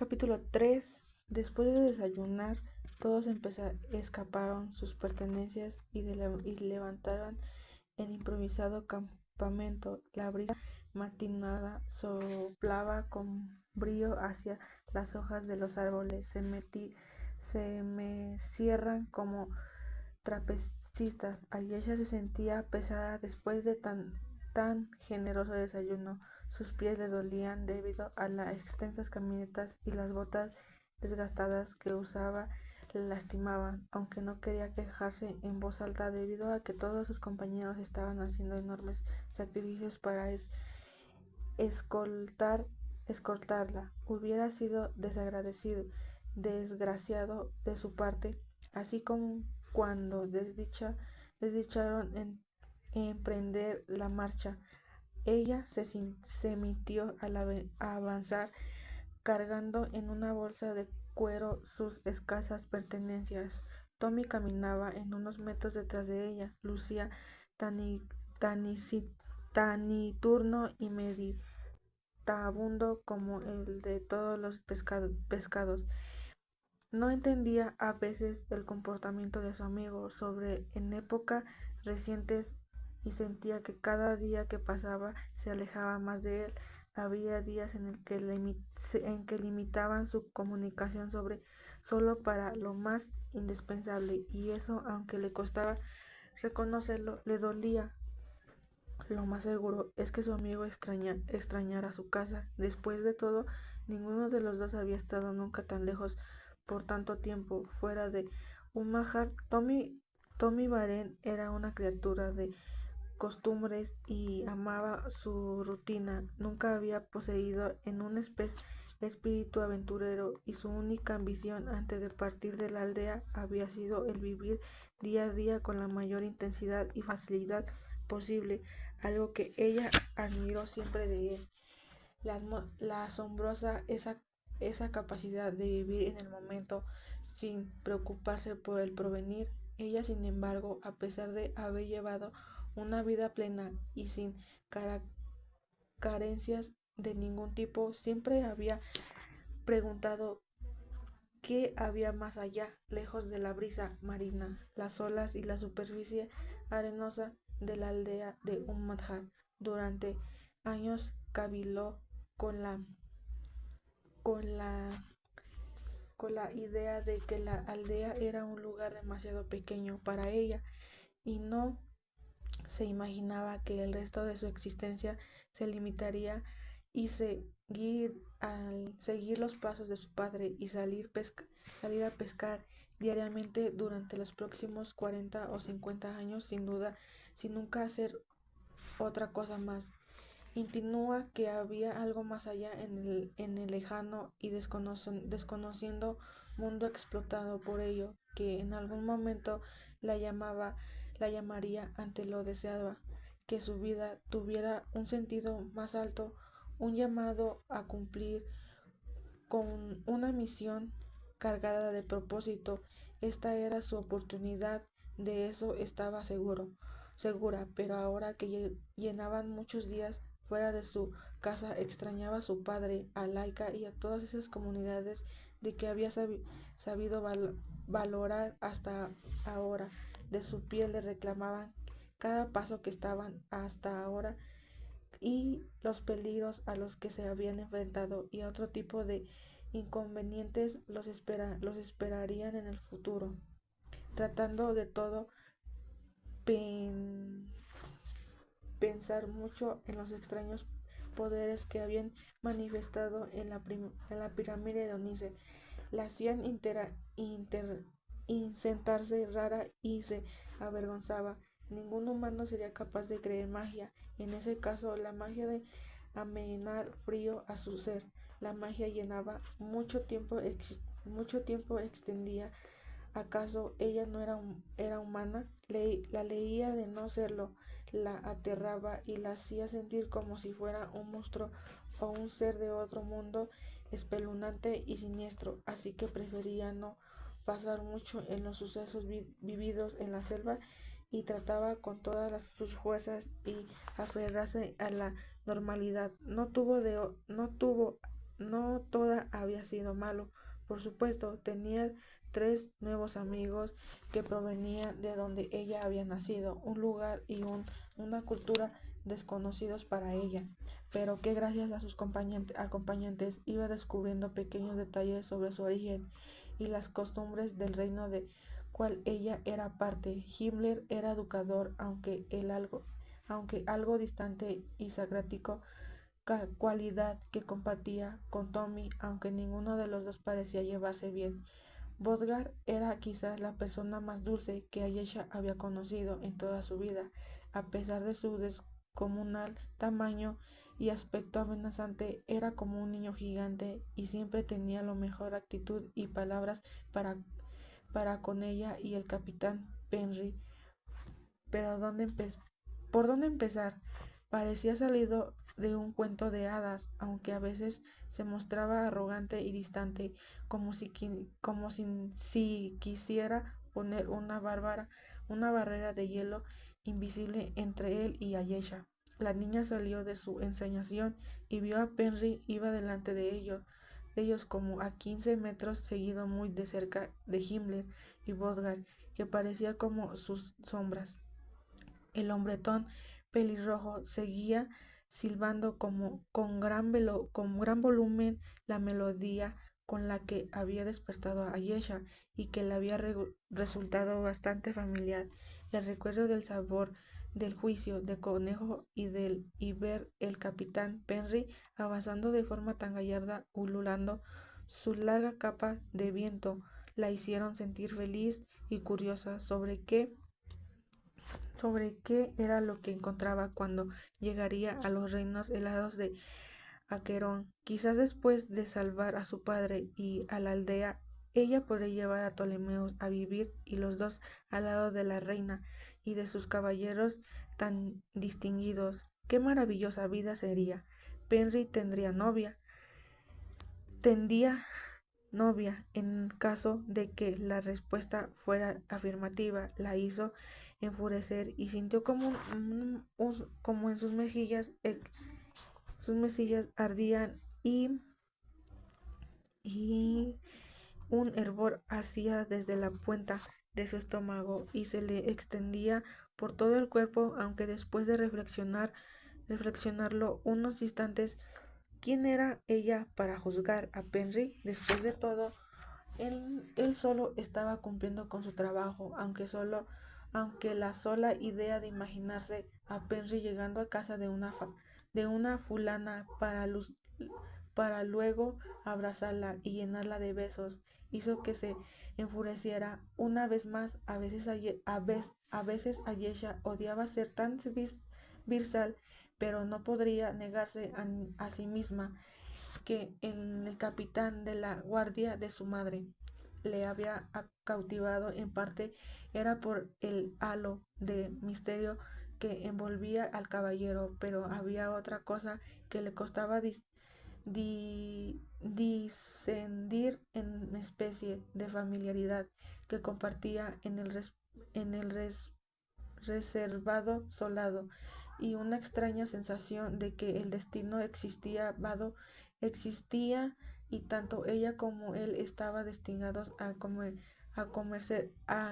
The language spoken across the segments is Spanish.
Capítulo 3. Después de desayunar, todos escaparon sus pertenencias y levantaron el improvisado campamento. La brisa matinada soplaba con brío hacia las hojas de los árboles. Se mecieran como trapecistas. Ayesha se sentía pesada después de tan generoso desayuno. Sus pies le dolían debido a las extensas caminatas y las botas desgastadas que usaba le lastimaban, aunque no quería quejarse en voz alta debido a que todos sus compañeros estaban haciendo enormes sacrificios para escoltarla. Hubiera sido desgraciado de su parte, así como cuando desdicharon en emprender la marcha. Ella se emitió a avanzar, cargando en una bolsa de cuero sus escasas pertenencias. Tommy caminaba en unos metros detrás de ella. Lucía taniturno y meditabundo como el de todos los pescados. No entendía a veces el comportamiento de su amigo en épocas recientes y sentía que cada día que pasaba se alejaba más de él. Había días en que limitaban su comunicación solo para lo más indispensable, y eso, aunque le costaba reconocerlo, le dolía. Lo más seguro es que su amigo extrañara su casa. Después de todo, ninguno de los dos había estado nunca tan lejos por tanto tiempo. Fuera de Omaha, Tommy Varen era una criatura de costumbres y amaba su rutina. Nunca había poseído en un espíritu aventurero, y su única ambición antes de partir de la aldea había sido el vivir día a día con la mayor intensidad y facilidad posible, algo que ella admiró siempre de él. La asombrosa esa capacidad de vivir en el momento sin preocuparse por el porvenir. Ella, sin embargo, a pesar de haber llevado una vida plena y sin carencias de ningún tipo, siempre había preguntado qué había más allá, lejos de la brisa marina, las olas y la superficie arenosa de la aldea de Omaha. Durante años caviló con la con la con la idea de que la aldea era un lugar demasiado pequeño para ella, y no se imaginaba que el resto de su existencia se limitaría y al seguir los pasos de su padre y salir a pescar diariamente durante los próximos 40 o 50 años, sin duda, sin nunca hacer otra cosa más. Insinúa que había algo más allá en el lejano y desconociendo mundo explotado por ello, que en algún momento la llamaría ante lo deseaba, que su vida tuviera un sentido más alto, un llamado a cumplir con una misión cargada de propósito. Esta era su oportunidad, de eso estaba segura, pero ahora que llenaban muchos días fuera de su casa, extrañaba a su padre, a Laika y a todas esas comunidades de que había sabido valorar hasta ahora. De su piel le reclamaban cada paso que estaban hasta ahora y los peligros a los que se habían enfrentado, y otro tipo de inconvenientes los esperarían en el futuro. Tratando de todo, pensar mucho en los extraños poderes que habían manifestado en la pirámide de Onice, la hacían sentarse rara y se avergonzaba. Ningún humano sería capaz de creer magia, en ese caso la magia de amenar frío a su ser. La magia llenaba mucho tiempo extendía. ¿Acaso ella no era humana? La leía de no serlo, la aterraba y la hacía sentir como si fuera un monstruo o un ser de otro mundo espeluznante y siniestro, así que prefería no pasar mucho en los sucesos vividos en la selva, y trataba con todas sus fuerzas y aferrarse a la normalidad. No tuvo no toda había sido malo. Por supuesto, tenía 3 nuevos amigos que provenían de donde ella había nacido, un lugar y una cultura desconocidos para ella, pero que gracias a sus acompañantes iba descubriendo pequeños detalles sobre su origen y las costumbres del reino de cual ella era parte. Himmler era educador, aunque algo distante y sacrático, cualidad que compartía con Tommy, aunque ninguno de los dos parecía llevarse bien. Bodgar era quizás la persona más dulce que Ayesha había conocido en toda su vida, a pesar de su descomunal tamaño y aspecto amenazante. Era como un niño gigante y siempre tenía la mejor actitud y palabras para, para con ella y el capitán Penry. Pero ¿por dónde empezar? Parecía salido de un cuento de hadas, aunque a veces se mostraba arrogante y distante, como si quisiera poner una barrera de hielo invisible entre él y Ayesha. La niña salió de su ensoñación y vio a Penry iba delante de ellos como a 15 metros, seguido muy de cerca de Himmler y Bodgar, que parecía como sus sombras. El hombretón pelirrojo seguía silbando con gran volumen la melodía con la que había despertado a Ayesha y que le había resultado bastante familiar. El recuerdo del sabor del juicio de conejo y ver el capitán Penry avanzando de forma tan gallarda, ululando su larga capa de viento, la hicieron sentir feliz y curiosa sobre qué era lo que encontraba cuando llegaría a los reinos helados de Aquerón. Quizás después de salvar a su padre y a la aldea, ella podría llevar a Ptolemaeus a vivir y los dos al lado de la reina y de sus caballeros tan distinguidos. Qué maravillosa vida sería. Penry tendría novia. En caso de que la respuesta fuera afirmativa, la hizo enfurecer y sintió como en sus mejillas ardían y un hervor hacía desde la punta de su estómago y se le extendía por todo el cuerpo, aunque después de reflexionarlo unos instantes. ¿Quién era ella para juzgar a Penry? Después de todo, él solo estaba cumpliendo con su trabajo, aunque la sola idea de imaginarse a Penry llegando a casa de una fulana para luego abrazarla y llenarla de besos hizo que se enfureciera una vez más. A veces Ayesha odiaba ser tan visceral, pero no podría negarse a sí misma que en el capitán de la guardia de su madre le había cautivado. En parte era por el halo de misterio que envolvía al caballero, pero había otra cosa que le costaba discernir, en una especie de familiaridad que compartía en el reservado soldado, y una extraña sensación de que el destino existía y tanto ella como él estaban destinados a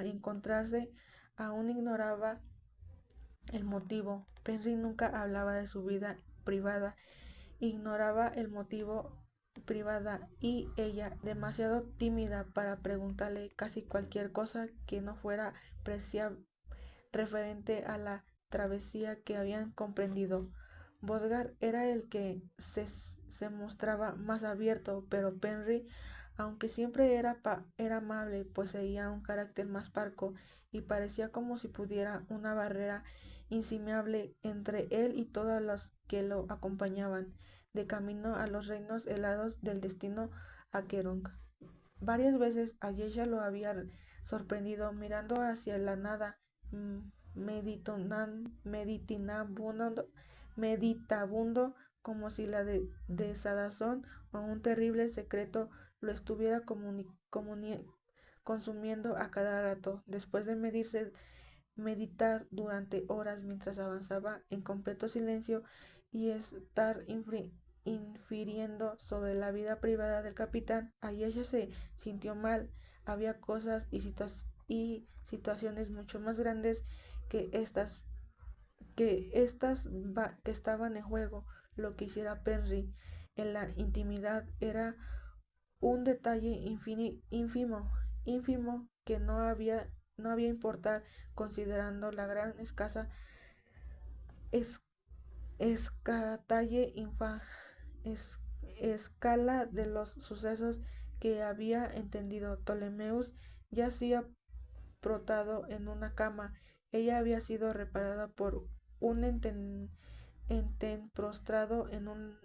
encontrarse. Aún ignoraba el motivo. Penry nunca hablaba de su vida privada, ignoraba el motivo privada, y ella, demasiado tímida para preguntarle casi cualquier cosa que no fuera referente a la travesía que habían comprendido. Bodgar era el que se mostraba más abierto, pero Penry, aunque siempre era amable, poseía un carácter más parco y parecía como si pudiera una barrera insimable entre él y todos los que lo acompañaban, de camino a los reinos helados del destino Aquerón. Varias veces Ayesha lo había sorprendido mirando hacia la nada, meditabundo, como si la desazón o un terrible secreto lo estuviera consumiendo a cada rato. Después de meditar durante horas mientras avanzaba en completo silencio y estar infiriendo sobre la vida privada del capitán, Ayesha se sintió mal. Había cosas y situaciones mucho más grandes que estas que estaban en juego. Lo que hiciera Penry en la intimidad era un detalle ínfimo que no había importar considerando la gran es- escatalle es- escala de los sucesos que había entendido. Ptolomeus yacía protado en una cama. Ella había sido reparada por un enten prostrado en una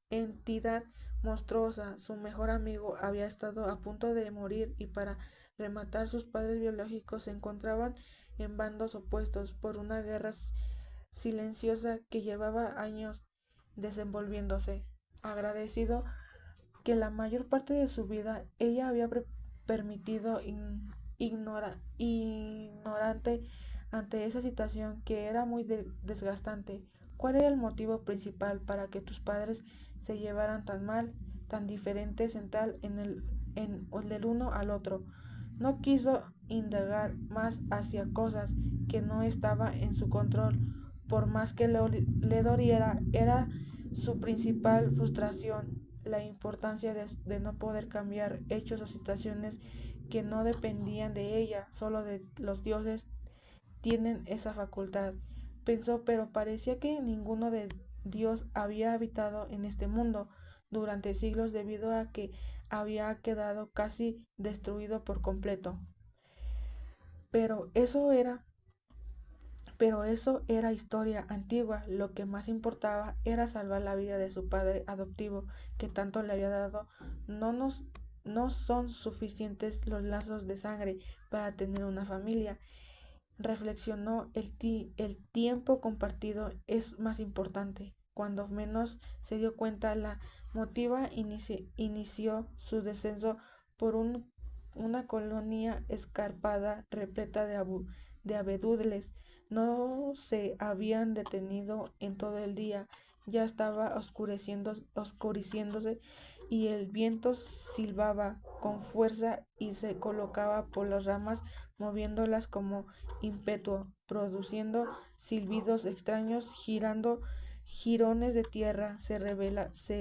entidad monstruosa. Su mejor amigo había estado a punto de morir y para rematar sus padres biológicos se encontraban en bandos opuestos por una guerra silenciosa que llevaba años desenvolviéndose. Agradecido que la mayor parte de su vida ella había permitido ignorante ante esa situación que era muy desgastante. ¿Cuál era el motivo principal para que tus padres se llevaran tan mal, tan diferentes en del uno al otro? No quiso indagar más hacia cosas que no estaban en su control, por más que le doliera. Era su principal frustración, la importancia de no poder cambiar hechos o situaciones que no dependían de ella. Solo de los dioses tienen esa facultad, pensó, pero parecía que ninguno de Dios había habitado en este mundo durante siglos debido a que había quedado casi destruido por completo. Pero eso era Pero eso era historia antigua. Lo que más importaba era salvar la vida de su padre adoptivo, que tanto le había dado. No nos no son suficientes los lazos de sangre para tener una familia. Reflexionó, el tiempo compartido es más importante. Cuando menos se dio cuenta, la motiva inició su descenso por una colonia escarpada repleta de abedules. No se habían detenido en todo el día. Ya estaba oscureciéndose y el viento silbaba con fuerza y se colocaba por las ramas, moviéndolas como ímpetu, produciendo silbidos extraños, jirones de tierra se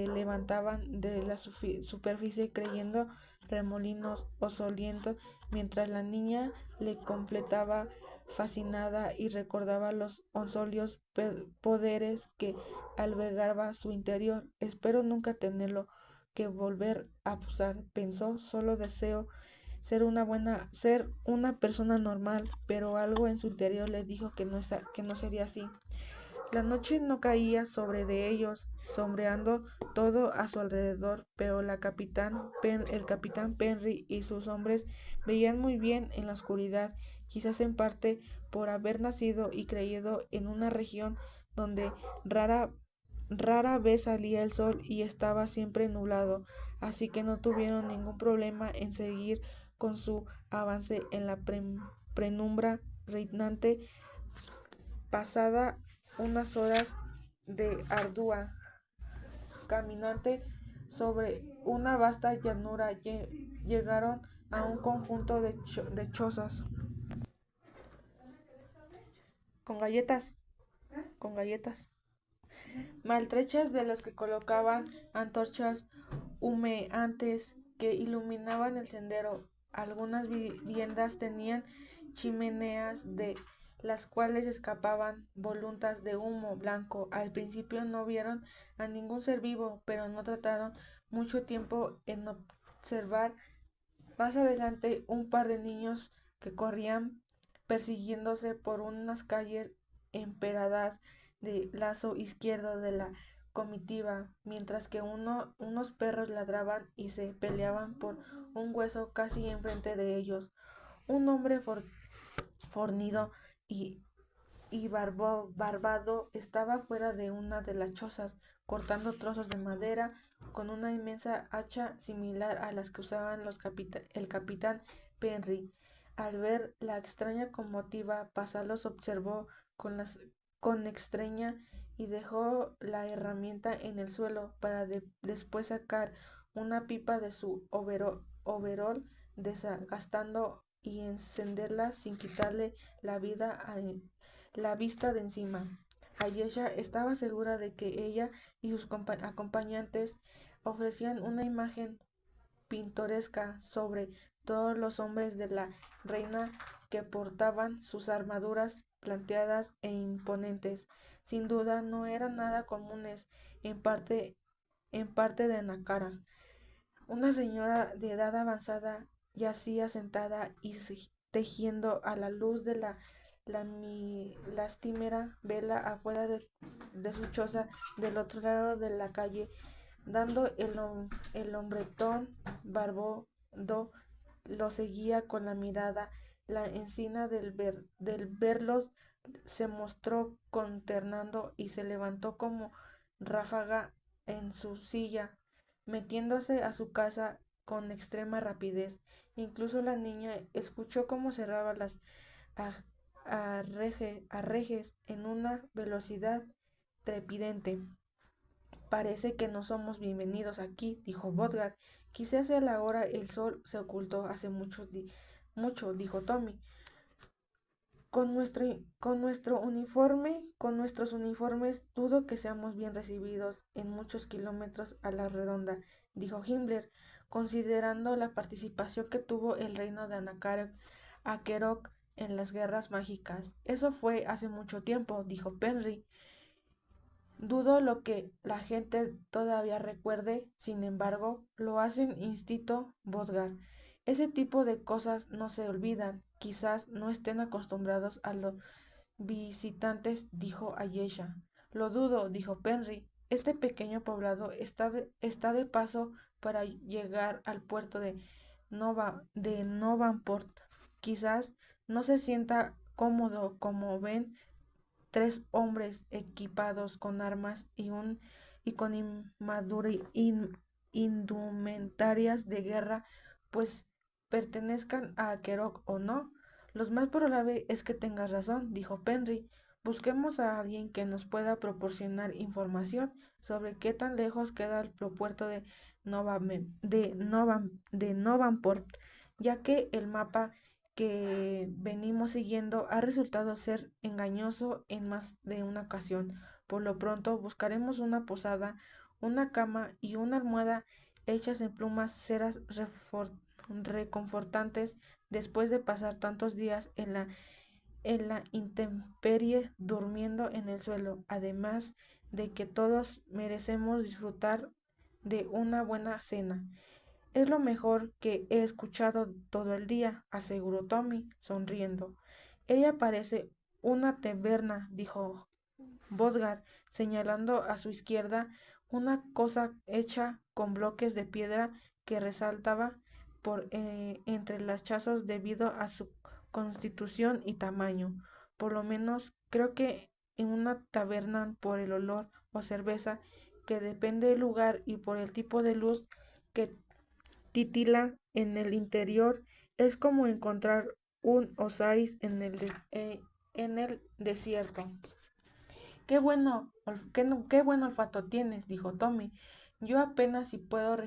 levantaban de la superficie creyendo remolinos osolientos, mientras la niña le completaba fascinada y recordaba los insólitos poderes que albergaba su interior. Espero nunca tenerlo que volver a usar, pensó, solo deseo ser una persona normal, pero algo en su interior le dijo que no sería así. La noche no caía sobre de ellos, sombreando todo a su alrededor, pero el capitán Penry y sus hombres veían muy bien en la oscuridad, quizás en parte por haber nacido y crecido en una región donde rara vez salía el sol y estaba siempre nublado, así que no tuvieron ningún problema en seguir con su avance en la penumbra reinante. Pasada unas horas de ardua caminante sobre una vasta llanura, llegaron a un conjunto de chozas con galletas, con galletas maltrechas de los que colocaban antorchas humeantes que iluminaban el sendero. Algunas viviendas tenían chimeneas de las cuales escapaban voluntas de humo blanco. Al principio no vieron a ningún ser vivo, pero no tardaron mucho tiempo en observar más adelante un par de niños que corrían persiguiéndose por unas calles empedradas del lado izquierdo de la comitiva, mientras que unos perros ladraban y se peleaban por un hueso casi enfrente de ellos. Un hombre fornido y barbado estaba fuera de una de las chozas, cortando trozos de madera con una inmensa hacha similar a las que usaban el capitán Penry. Al ver la extraña comitiva pasar, los observó con extraña y dejó la herramienta en el suelo para después sacar una pipa de su overol, desgastando y encenderla sin quitarle la vista de encima. Ayesha estaba segura de que ella y sus acompañantes ofrecían una imagen pintoresca sobre todos los hombres de la reina que portaban sus armaduras plateadas e imponentes. Sin duda no eran nada comunes en parte de Nacara. Una señora de edad avanzada yacía sentada y tejiendo a la luz de la lastimera vela afuera de su choza del otro lado de la calle, dando el hombretón barbudo lo seguía con la mirada. La encina del verlos se mostró consternado y se levantó como ráfaga en su silla, metiéndose a su casa con extrema rapidez. Incluso la niña escuchó cómo cerraba las arrejes en una velocidad trepidante. Parece que no somos bienvenidos aquí, dijo Bodgar. Quizás a la hora el sol se ocultó hace mucho, dijo Tommy. Con nuestros uniformes, dudo que seamos bien recibidos en muchos kilómetros a la redonda, dijo Himmler, considerando la participación que tuvo el reino de Akerok en las guerras mágicas. Eso fue hace mucho tiempo, dijo Penry. Dudo lo que la gente todavía recuerde, sin embargo, lo hacen instinto Bodgar. Ese tipo de cosas no se olvidan. Quizás no estén acostumbrados a los visitantes, dijo Ayesha. Lo dudo, dijo Penry. Este pequeño poblado está de paso para llegar al puerto de Novanport. Quizás no se sienta cómodo como ven 3 hombres equipados con armas y con indumentarias de guerra, pues pertenezcan a Akerok o no. Lo más probable es que tengas razón, dijo Penry. Busquemos a alguien que nos pueda proporcionar información sobre qué tan lejos queda el puerto de Novanport, ya que el mapa que venimos siguiendo ha resultado ser engañoso en más de una ocasión. Por lo pronto buscaremos una posada, una cama y una almohada hechas en plumas ceras reconfortantes después de pasar tantos días en la intemperie durmiendo en el suelo, además de que todos merecemos disfrutar de una buena cena. Es lo mejor que he escuchado todo el día, aseguró Tommy, sonriendo. Ella parece una taberna, dijo Bodgar, señalando a su izquierda una cosa hecha con bloques de piedra que resaltaba por entre los chazos debido a su constitución y tamaño. Por lo menos creo que en una taberna por el olor o cerveza que depende del lugar y por el tipo de luz que titila en el interior, es como encontrar un oasis en el desierto. Qué buen olfato tienes, dijo Tommy. Yo apenas si puedo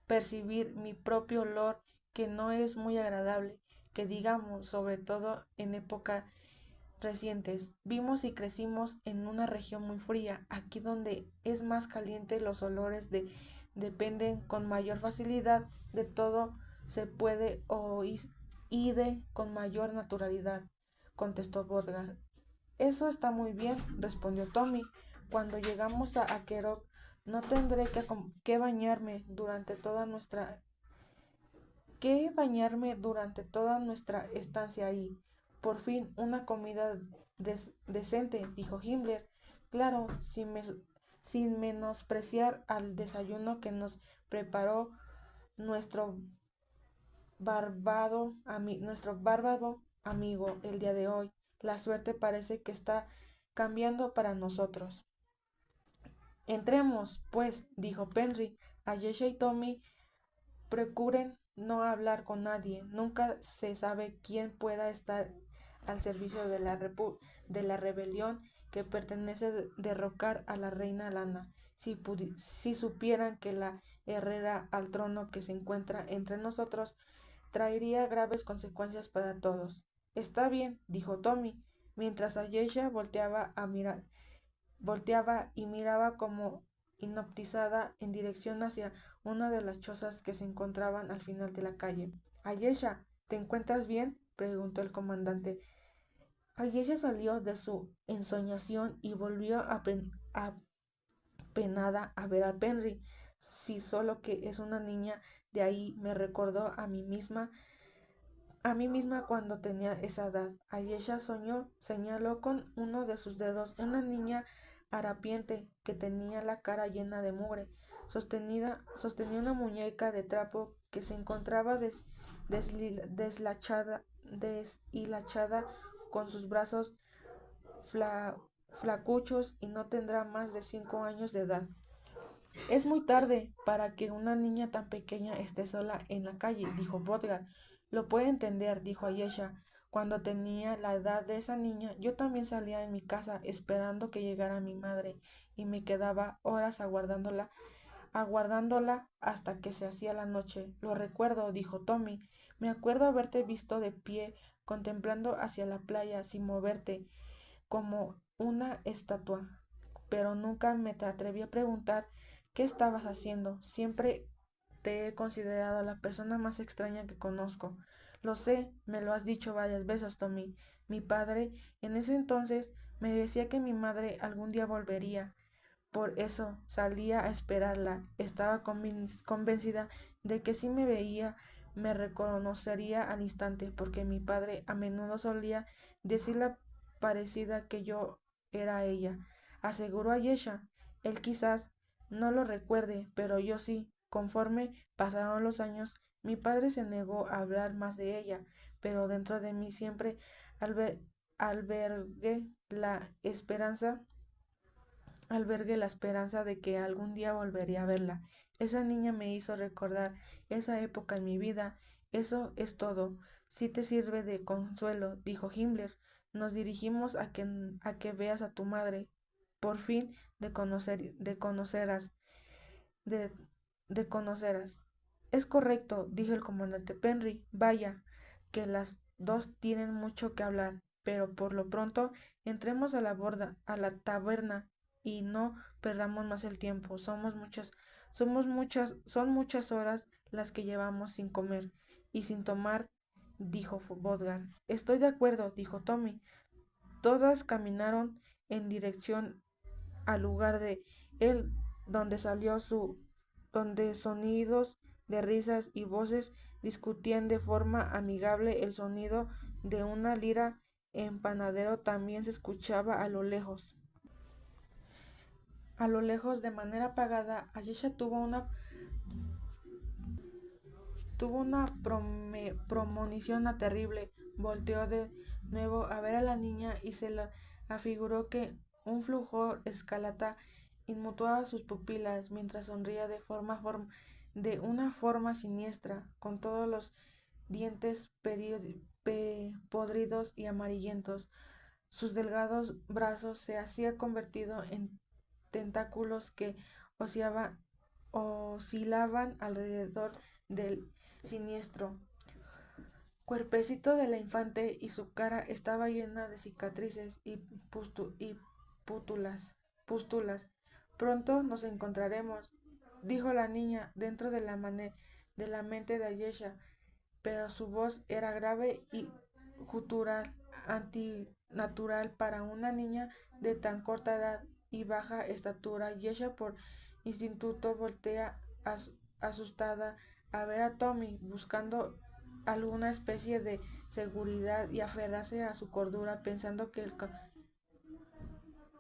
percibir mi propio olor, que no es muy agradable, que digamos, sobre todo en épocas recientes. Vimos y crecimos en una región muy fría, aquí donde es más caliente los olores dependen con mayor facilidad de todo se puede oír y de con mayor naturalidad, contestó Bodgar. Eso está muy bien, respondió Tommy. Cuando llegamos a Akerok no tendré que bañarme durante toda nuestra estancia ahí. Por fin, una comida decente, dijo Himmler. Claro, sin menospreciar al desayuno que nos preparó nuestro nuestro bárbaro amigo el día de hoy. La suerte parece que está cambiando para nosotros. Entremos, pues, dijo Penry. Ayesha y Tommy procuren no hablar con nadie. Nunca se sabe quién pueda estar al servicio de la rebelión que pertenece derrocar a la reina Lana. Si supieran que la herrera al trono que se encuentra entre nosotros traería graves consecuencias para todos. Está bien, dijo Tommy, mientras Ayesha volteaba y miraba como hipnotizada en dirección hacia una de las chozas que se encontraban al final de la calle. Ayesha, ¿te encuentras bien?, preguntó el comandante. Ayesha salió de su ensoñación y volvió apenada a ver a Penry. Sí, solo que es una niña. De ahí me recordó a mí misma cuando tenía esa edad. Ayesha señaló con uno de sus dedos una niña harapiente que tenía la cara llena de mugre. Sostenía una muñeca de trapo que se encontraba deshilachada con sus brazos flacuchos y no tendrá más de 5 años de edad. Es muy tarde para que una niña tan pequeña esté sola en la calle, dijo Bodgar. Lo puedo entender, dijo Ayesha. Cuando tenía la edad de esa niña, yo también salía en mi casa esperando que llegara mi madre y me quedaba horas aguardándola hasta que se hacía la noche. Lo recuerdo, dijo Tommy. Me acuerdo haberte visto de pie, contemplando hacia la playa sin moverte, como una estatua. Pero nunca me te atreví a preguntar qué estabas haciendo. Siempre te he considerado la persona más extraña que conozco. Lo sé, me lo has dicho varias veces, Tommy. Mi padre, en ese entonces, me decía que mi madre algún día volvería. Por eso salía a esperarla. Estaba convencida de que si me veía, me reconocería al instante, porque mi padre a menudo solía decirle parecida que yo era ella. Aseguró a Yesha. Él quizás no lo recuerde, pero yo sí. Conforme pasaron los años, mi padre se negó a hablar más de ella, pero dentro de mí siempre albergué la esperanza de que algún día volvería a verla. Esa niña me hizo recordar esa época en mi vida. Eso es todo. Si te sirve de consuelo, dijo Himmler, nos dirigimos a que veas a tu madre. Por fin de conocerás. Es correcto, dijo el comandante Penry. Vaya, que las dos tienen mucho que hablar, pero por lo pronto entremos a la taberna y no perdamos más el tiempo. Son muchas horas las que llevamos sin comer y sin tomar, dijo Bodgar. Estoy de acuerdo, dijo Tommy. Todas caminaron en dirección al lugar de él donde sonidos de risas y voces discutían de forma amigable. El sonido de una lira en panadero también se escuchaba a lo lejos. De manera apagada, Ayesha tuvo una premonición terrible. Volteó de nuevo a ver a la niña y se la afiguró que un flujo escarlata inundaba sus pupilas mientras sonría de una forma siniestra, con todos los dientes podridos y amarillentos. Sus delgados brazos se habían convertido en tentáculos que oscilaban alrededor del siniestro cuerpecito de la infante, y su cara estaba llena de cicatrices y pústulas. Pronto nos encontraremos, dijo la niña dentro de la mente de Ayesha, pero su voz era grave y gutural, antinatural para una niña de tan corta edad y baja estatura. Ayesha por instinto voltea asustada a ver a Tommy, buscando alguna especie de seguridad y aferrarse a su cordura, pensando que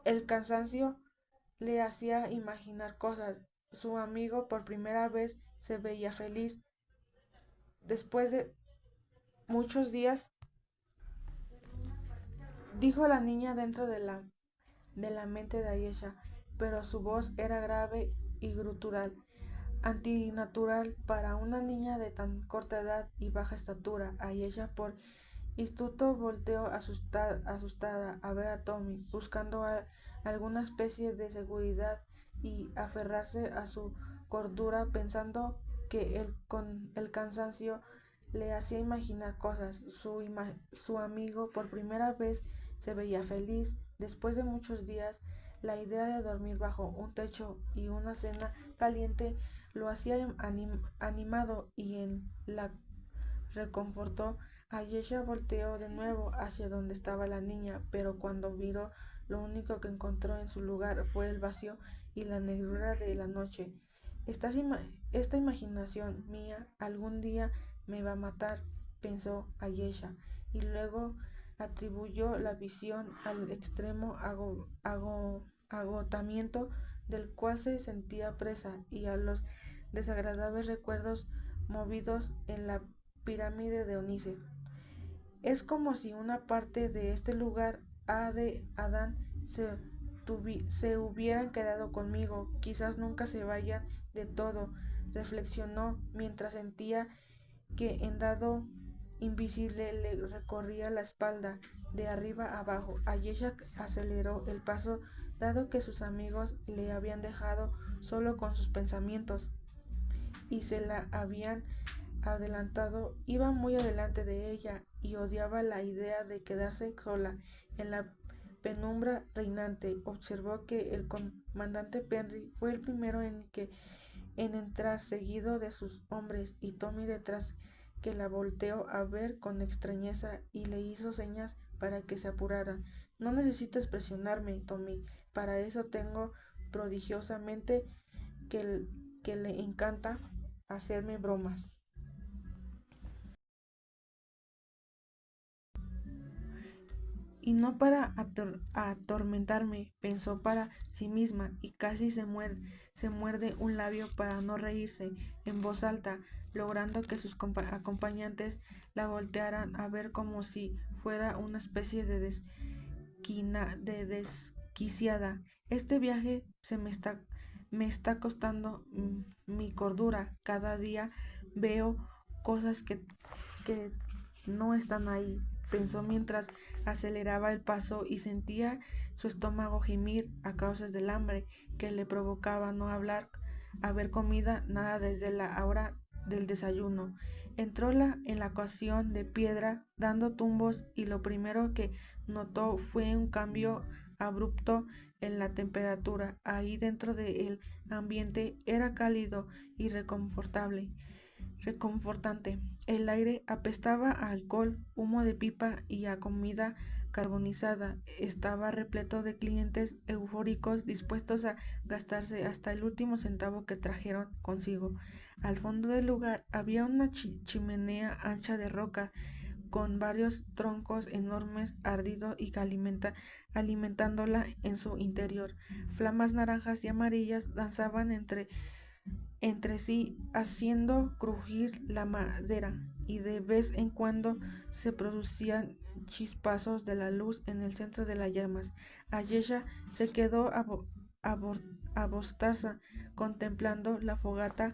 el cansancio le hacía imaginar cosas. Su amigo por primera vez se veía feliz. Después de muchos días, dijo la niña dentro de la mente de Ayesha, pero su voz era grave y gutural, antinatural para una niña de tan corta edad y baja estatura. Ayesha por Instituto volteó asustada a ver a Tommy, buscando alguna especie de seguridad y aferrarse a su cordura, pensando que con el cansancio le hacía imaginar cosas. Su amigo por primera vez se veía feliz. Después de muchos días, la idea de dormir bajo un techo y una cena caliente lo hacía animado y en la reconfortó. Ayesha volteó de nuevo hacia donde estaba la niña, pero cuando miró, lo único que encontró en su lugar fue el vacío y la negrura de la noche. Esta imaginación mía algún día me va a matar, pensó Ayesha, y luego atribuyó la visión al extremo agotamiento del cual se sentía presa y a los desagradables recuerdos movidos en la pirámide de Onice. Es como si una parte de este lugar A de Adán se hubieran quedado conmigo, quizás nunca se vayan de todo, reflexionó mientras sentía que en dado invisible le recorría la espalda de arriba a abajo. Ayesha aceleró el paso, dado que sus amigos le habían dejado solo con sus pensamientos y se la habían adelantado. Iba muy adelante de ella y odiaba la idea de quedarse sola en la penumbra reinante. Observó que el comandante Penry fue el primero en entrar, seguido de sus hombres, y Tommy detrás, que la volteó a ver con extrañeza y le hizo señas para que se apurara. No necesitas presionarme, Tommy, para eso tengo prodigiosamente que le encanta hacerme bromas. Y no para atormentarme, pensó para sí misma, y casi se muerde un labio para no reírse en voz alta, logrando que sus acompañantes la voltearan a ver como si fuera una especie de desquiciada. Este viaje me está costando mi cordura. Cada día veo cosas que no están ahí, pensó mientras aceleraba el paso y sentía su estómago gemir a causa del hambre que le provocaba no haber comida nada desde la hora del desayuno. Entró en la ecuación de piedra dando tumbos y lo primero que notó fue un cambio abrupto en la temperatura. Ahí dentro del ambiente era cálido y reconfortante. El aire apestaba a alcohol, humo de pipa y a comida carbonizada. Estaba repleto de clientes eufóricos dispuestos a gastarse hasta el último centavo que trajeron consigo. Al fondo del lugar había una chimenea ancha de roca con varios troncos enormes ardidos y alimentándola en su interior. Flamas naranjas y amarillas danzaban entre sí, haciendo crujir la madera, y de vez en cuando se producían chispazos de la luz en el centro de las llamas. Ayesha se quedó apostaza contemplando la fogata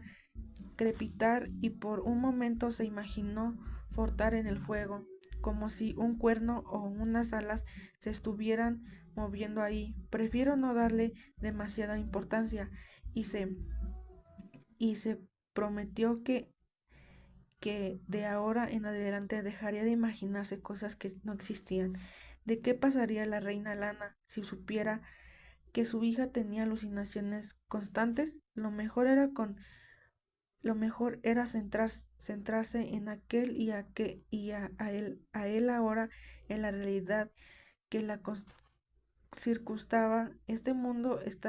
crepitar y por un momento se imaginó flotar en el fuego, como si un cuerno o unas alas se estuvieran moviendo ahí. Prefiero no darle demasiada importancia y se prometió que de ahora en adelante dejaría de imaginarse cosas que no existían. ¿De qué pasaría la reina Lana si supiera que su hija tenía alucinaciones constantes? Lo mejor era centrarse en aquel a él ahora en la realidad que la circunstaba. Este mundo es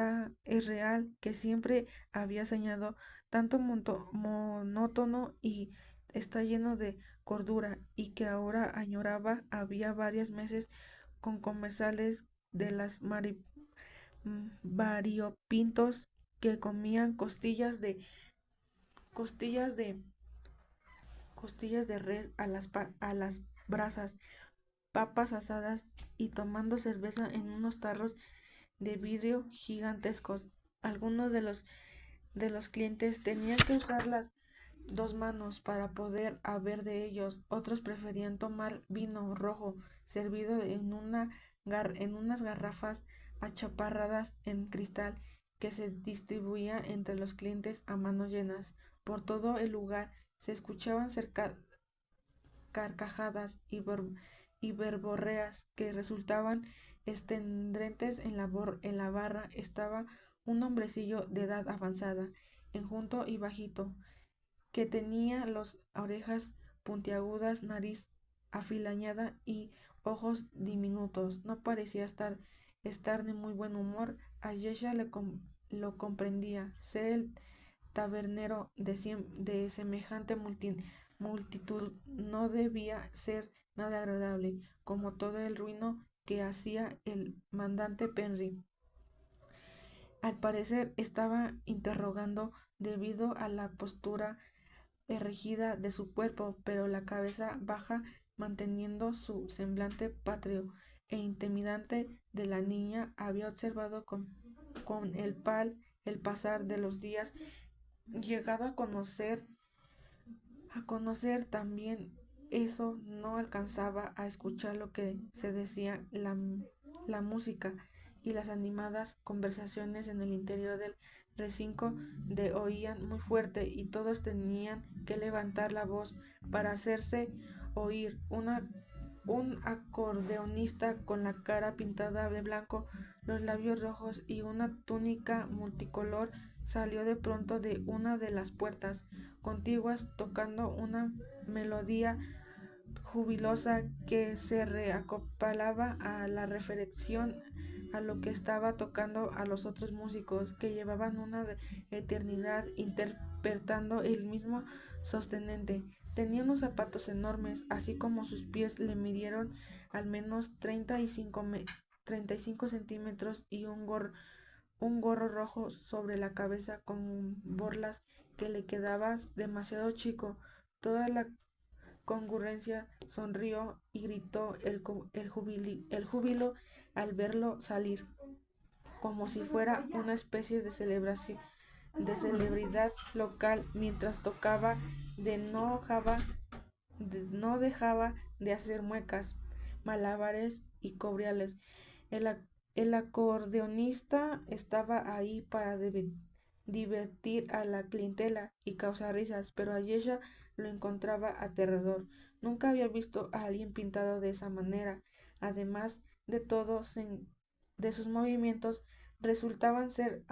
real, que siempre había soñado, tanto monótono y está lleno de cordura, y que ahora añoraba. Había varios meses con comerciales de las variopintos que comían costillas de costillas de res a las brasas, papas asadas y tomando cerveza en unos tarros de vidrio gigantescos. Algunos de los clientes tenían que usar las dos manos para poder haber de ellos. Otros preferían tomar vino rojo servido en unas garrafas achaparradas en cristal que se distribuía entre los clientes a manos llenas. Por todo el lugar se escuchaban carcajadas y verborreas que resultaban estridentes. En la barra estaba un hombrecillo de edad avanzada, enjuto y bajito, que tenía las orejas puntiagudas, nariz afilañada y ojos diminutos. No parecía estar de muy buen humor. Ayesha lo comprendía. Ser el tabernero de semejante multitud no debía ser nada agradable, como todo el ruido que hacía el mandante Penry. Al parecer estaba interrogando debido a la postura erigida de su cuerpo, pero la cabeza baja, manteniendo su semblante patrio e intimidante de la niña, había observado con el pasar de los días, llegado a conocer también eso, no alcanzaba a escuchar lo que se decía, la música y las animadas conversaciones en el interior del recinto de oían muy fuerte y todos tenían que levantar la voz para hacerse oír. Un acordeonista con la cara pintada de blanco, los labios rojos y una túnica multicolor salió de pronto de una de las puertas contiguas tocando una melodía jubilosa que se reacoplaba a la reflexión a lo que estaba tocando a los otros músicos, que llevaban una eternidad interpretando el mismo sostenente. Tenía unos zapatos enormes, así como sus pies le midieron al menos 35 centímetros y un gorro rojo sobre la cabeza con borlas que le quedaba demasiado chico. Toda la concurrencia sonrió y gritó el júbilo al verlo salir, como si fuera una especie de celebración de celebridad local. Mientras tocaba no dejaba de hacer muecas, malabares y cobriales. El, el acordeonista estaba ahí para divertir a la clientela y causar risas, pero Ayesha lo encontraba aterrador. Nunca había visto a alguien pintado de esa manera. Además de todo, de sus movimientos resultaban ser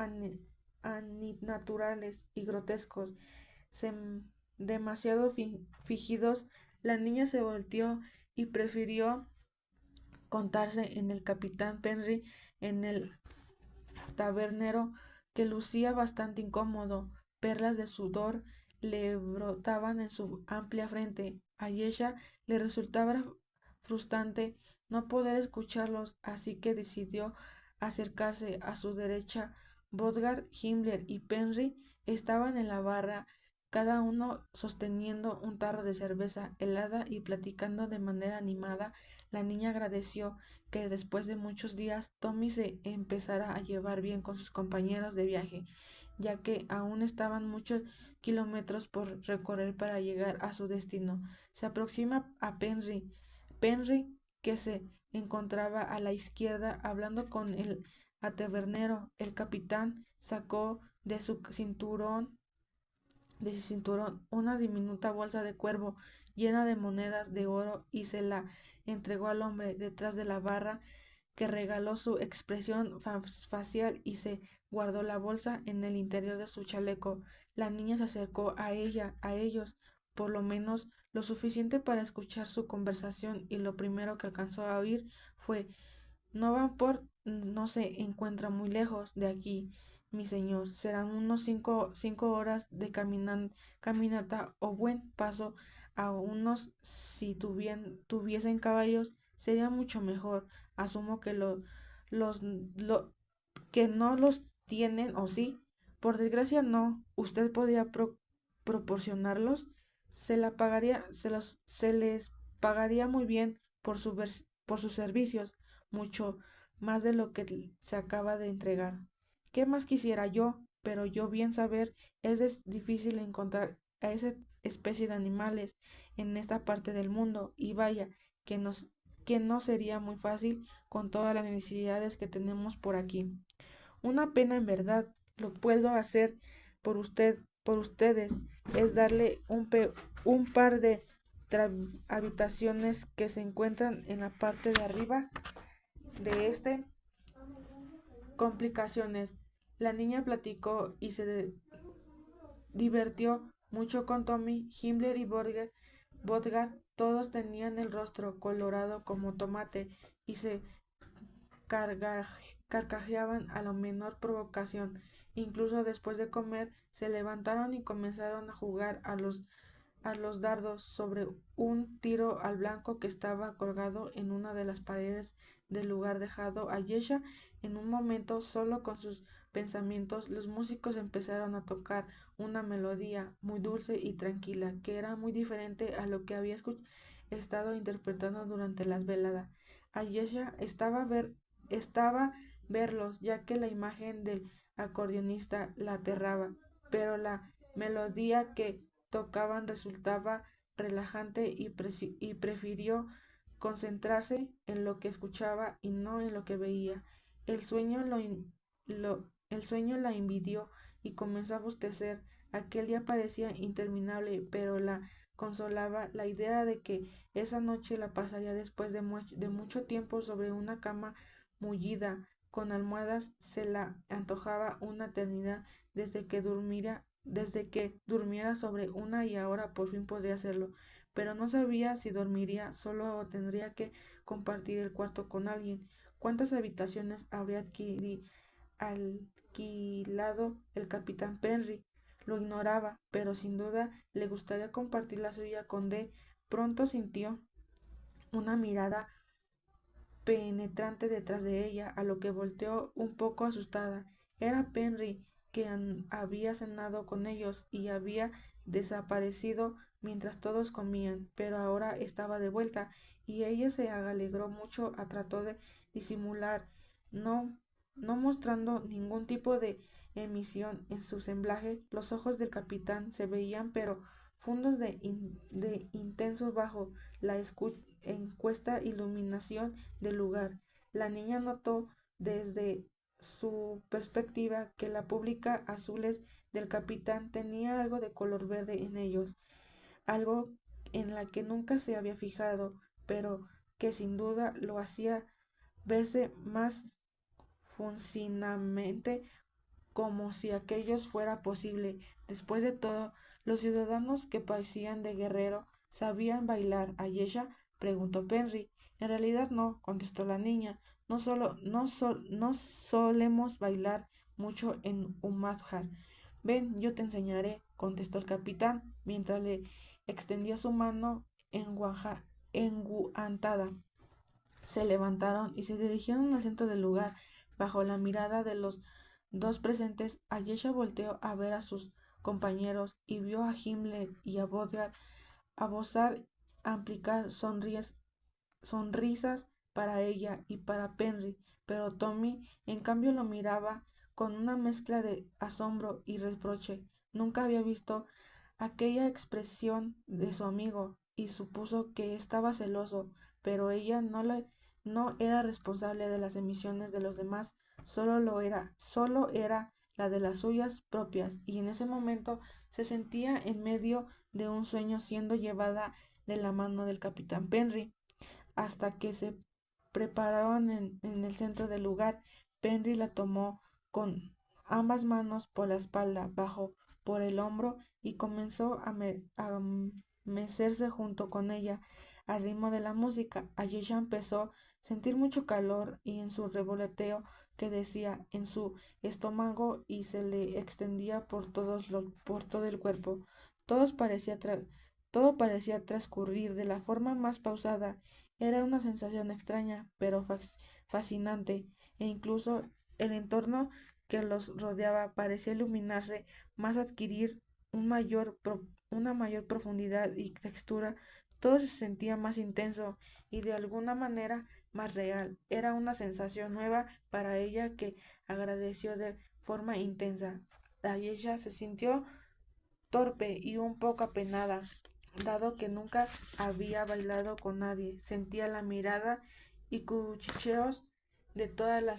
antinaturales y grotescos, demasiado fingidos. La niña se volteó y prefirió contarse en el capitán Penry, en el tabernero, que lucía bastante incómodo. Perlas de sudor le brotaban en su amplia frente. A Yesha le resultaba frustrante no poder escucharlos, así que decidió acercarse a su derecha. Bodgar, Himmler y Penry estaban en la barra, cada uno sosteniendo un tarro de cerveza helada y platicando de manera animada. La niña agradeció que después de muchos días Tommy se empezara a llevar bien con sus compañeros de viaje, ya que aún estaban muchos kilómetros por recorrer para llegar a su destino. Se aproxima a Penry, que se encontraba a la izquierda hablando con el tabernero. El capitán sacó de su cinturón una diminuta bolsa de cuervo llena de monedas de oro y se la entregó al hombre detrás de la barra, que regaló su expresión facial y se guardó la bolsa en el interior de su chaleco. La niña se acercó a ellos, por lo menos lo suficiente para escuchar su conversación, y lo primero que alcanzó a oír fue: no se encuentra muy lejos de aquí, mi señor. Serán unos 5 horas de caminata o buen paso. A unos, si tuviesen caballos, sería mucho mejor. Asumo que los que no los tienen, ¿o sí? Por desgracia no. ¿Usted podría proporcionarlos? Se les pagaría muy bien por sus servicios, mucho más de lo que se acaba de entregar. ¿Qué más quisiera yo? Pero yo bien saber, es difícil encontrar a esa especie de animales en esta parte del mundo. Y vaya, que nos, que no sería muy fácil con todas las necesidades que tenemos por aquí. Una pena en verdad. Lo puedo hacer por ustedes, es darle un par de habitaciones que se encuentran en la parte de arriba de este. Complicaciones. La niña platicó y se divirtió mucho con Tommy, Himmler y Bodgar. Todos tenían el rostro colorado como tomate y se carcajeaban a la menor provocación. Incluso después de comer, se levantaron y comenzaron a jugar a los dardos sobre un tiro al blanco que estaba colgado en una de las paredes del lugar dejado a Yesha. En un momento, solo con sus pensamientos, los músicos empezaron a tocar una melodía muy dulce y tranquila, que era muy diferente a lo que había estado interpretando durante las veladas. A Yesha estaba verlos, ya que la imagen del acordeonista la aterraba, pero la melodía que tocaban resultaba relajante y prefirió concentrarse en lo que escuchaba y no en lo que veía. El sueño, el sueño la invadió y comenzó a bostecer. Aquel día parecía interminable, pero la consolaba la idea de que esa noche la pasaría después de mucho tiempo sobre una cama mullida con almohadas. Se la antojaba una eternidad desde que durmiera sobre una y ahora por fin podría hacerlo, pero no sabía si dormiría solo o tendría que compartir el cuarto con alguien. ¿Cuántas habitaciones habría alquilado el capitán Penry? Lo ignoraba, pero sin duda le gustaría compartir la suya con D. Pronto sintió una mirada penetrante detrás de ella, a lo que volteó un poco asustada. Era Penry, que había cenado con ellos y había desaparecido mientras todos comían, pero ahora estaba de vuelta, y ella se alegró mucho. Trató de disimular, no, no mostrando ningún tipo de emisión en su semblaje. Los ojos del capitán se veían pero fundos de intensos bajo la encuesta iluminación del lugar. La niña notó desde su perspectiva que la pública azules del capitán tenía algo de color verde en ellos, algo en la que nunca se había fijado, pero que sin duda lo hacía verse más funcionalmente, como si aquello fuera posible. Después de todo, los ciudadanos que parecían de guerrero sabían bailar. ¿Ayesha? Preguntó Penry. En realidad no, contestó la niña. No solemos bailar mucho en Umadhar. Ven, yo te enseñaré, contestó el capitán, mientras le extendía su mano enguantada. Se levantaron y se dirigieron al centro del lugar. Bajo la mirada de los dos presentes, Ayesha volteó a ver a sus compañeros y vio a Himmler y a Bodgar aplicar sonrisas para ella y para Penry, pero Tommy en cambio lo miraba con una mezcla de asombro y reproche. Nunca había visto aquella expresión de su amigo y supuso que estaba celoso, pero ella no era responsable de las emisiones de los demás, solo era la de las suyas propias, y en ese momento se sentía en medio de un sueño, siendo llevada de la mano del capitán Penry hasta que se prepararon en el centro del lugar. Penry la tomó con ambas manos por la espalda, bajo por el hombro, y comenzó a mecerse junto con ella al ritmo de la música. Ayesha empezó a sentir mucho calor y en su revoloteo que decía en su estómago y se le extendía por todo el cuerpo. Todo parecía transcurrir de la forma más pausada. Era una sensación extraña, pero fascinante, e incluso el entorno que los rodeaba parecía iluminarse más, adquirir una mayor profundidad y textura. Todo se sentía más intenso y de alguna manera más real. Era una sensación nueva para ella que agradeció de forma intensa. Ayesha se sintió torpe y un poco apenada, dado que nunca había bailado con nadie. Sentía la mirada y cuchicheos de toda la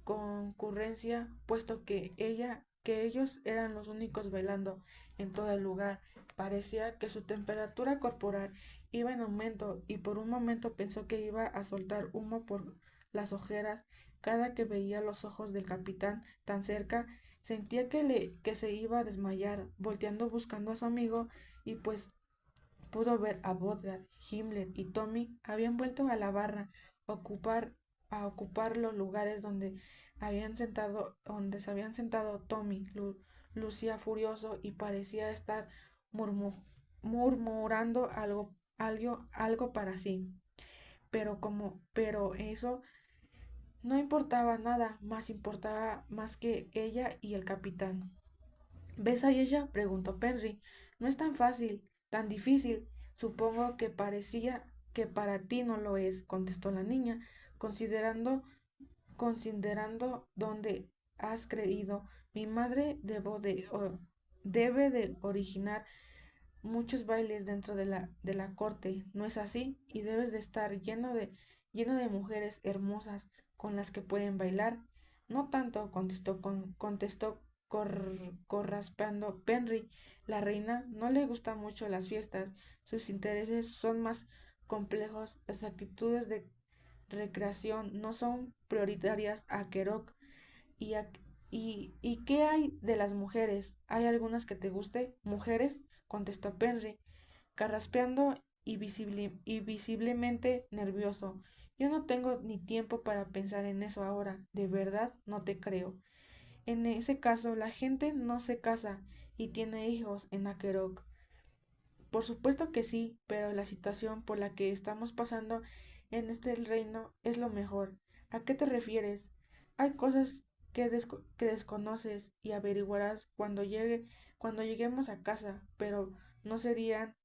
concurrencia, puesto que ellos eran los únicos bailando en todo el lugar. Parecía que su temperatura corporal iba en aumento y por un momento pensó que iba a soltar humo por las ojeras cada que veía los ojos del capitán tan cerca. Sentía que se iba a desmayar, volteando buscando a su amigo, y pues pudo ver a Bodgar, Himmler y Tommy habían vuelto a la barra ocupar, a ocupar los lugares donde se habían sentado Tommy. Lucía furioso y parecía estar murmurando algo para sí. Pero eso no importaba nada, más importaba más que ella y el capitán. ¿Ves a ella?, preguntó Penry. No es tan fácil, tan difícil. Supongo que parecía que para ti no lo es, contestó la niña, considerando, considerando dónde has creído. Mi madre debe de originar muchos bailes dentro de la corte, ¿no es así? Y debes de estar lleno de mujeres hermosas con las que pueden bailar. No tanto, contestó corraspando Penry. La reina no le gustan mucho las fiestas, sus intereses son más complejos, las actitudes de recreación no son prioritarias a Kerok. ¿Y, ¿Y qué hay de las mujeres? ¿Hay algunas que te guste? ¿Mujeres? Contestó Penry, carraspeando y visiblemente nervioso. Yo no tengo ni tiempo para pensar en eso ahora. De verdad, no te creo. En ese caso, la gente no se casa y tiene hijos en Akerok. Por supuesto que sí, pero la situación por la que estamos pasando en este reino es lo mejor. ¿A qué te refieres? Hay cosas que desconoces y averiguarás cuando lleguemos a casa, pero no serían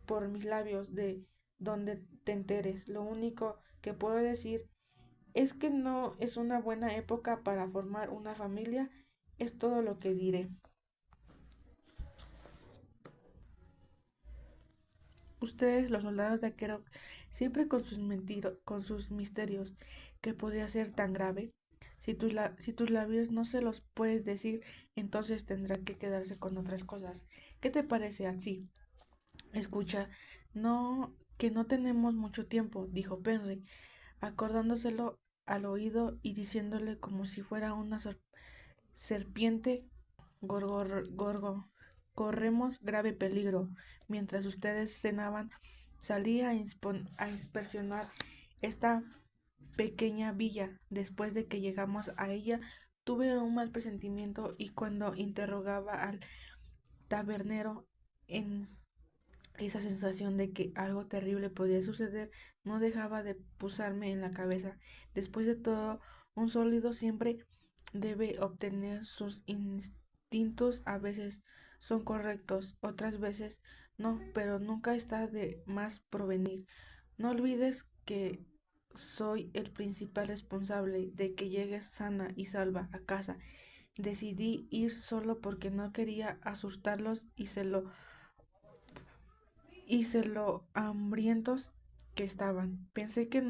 por mis labios de donde te enteres. Lo único que puedo decir es que no es una buena época para formar una familia, es todo lo que diré. Ustedes, los soldados de Akerok, siempre con con sus misterios, ¿qué podría ser tan grave? Si tus labios no se los puedes decir, entonces tendrá que quedarse con otras cosas. ¿Qué te parece así? Escucha, que no tenemos mucho tiempo, dijo Penry, acordándoselo al oído y diciéndole como si fuera una serpiente. Gorgo, corremos grave peligro. Mientras ustedes cenaban, salí a inspeccionar esta pequeña villa. Después de que llegamos a ella, tuve un mal presentimiento y cuando interrogaba al tabernero en esa sensación de que algo terrible podía suceder no dejaba de pusarme en la cabeza. Después de todo, un sólido siempre debe obtener sus instintos. A veces son correctos, otras veces no, pero nunca está de más provenir. No olvides que soy el principal responsable de que llegues sana y salva a casa. Decidí ir solo porque no quería asustarlos y lo hambrientos que estaban. Pensé que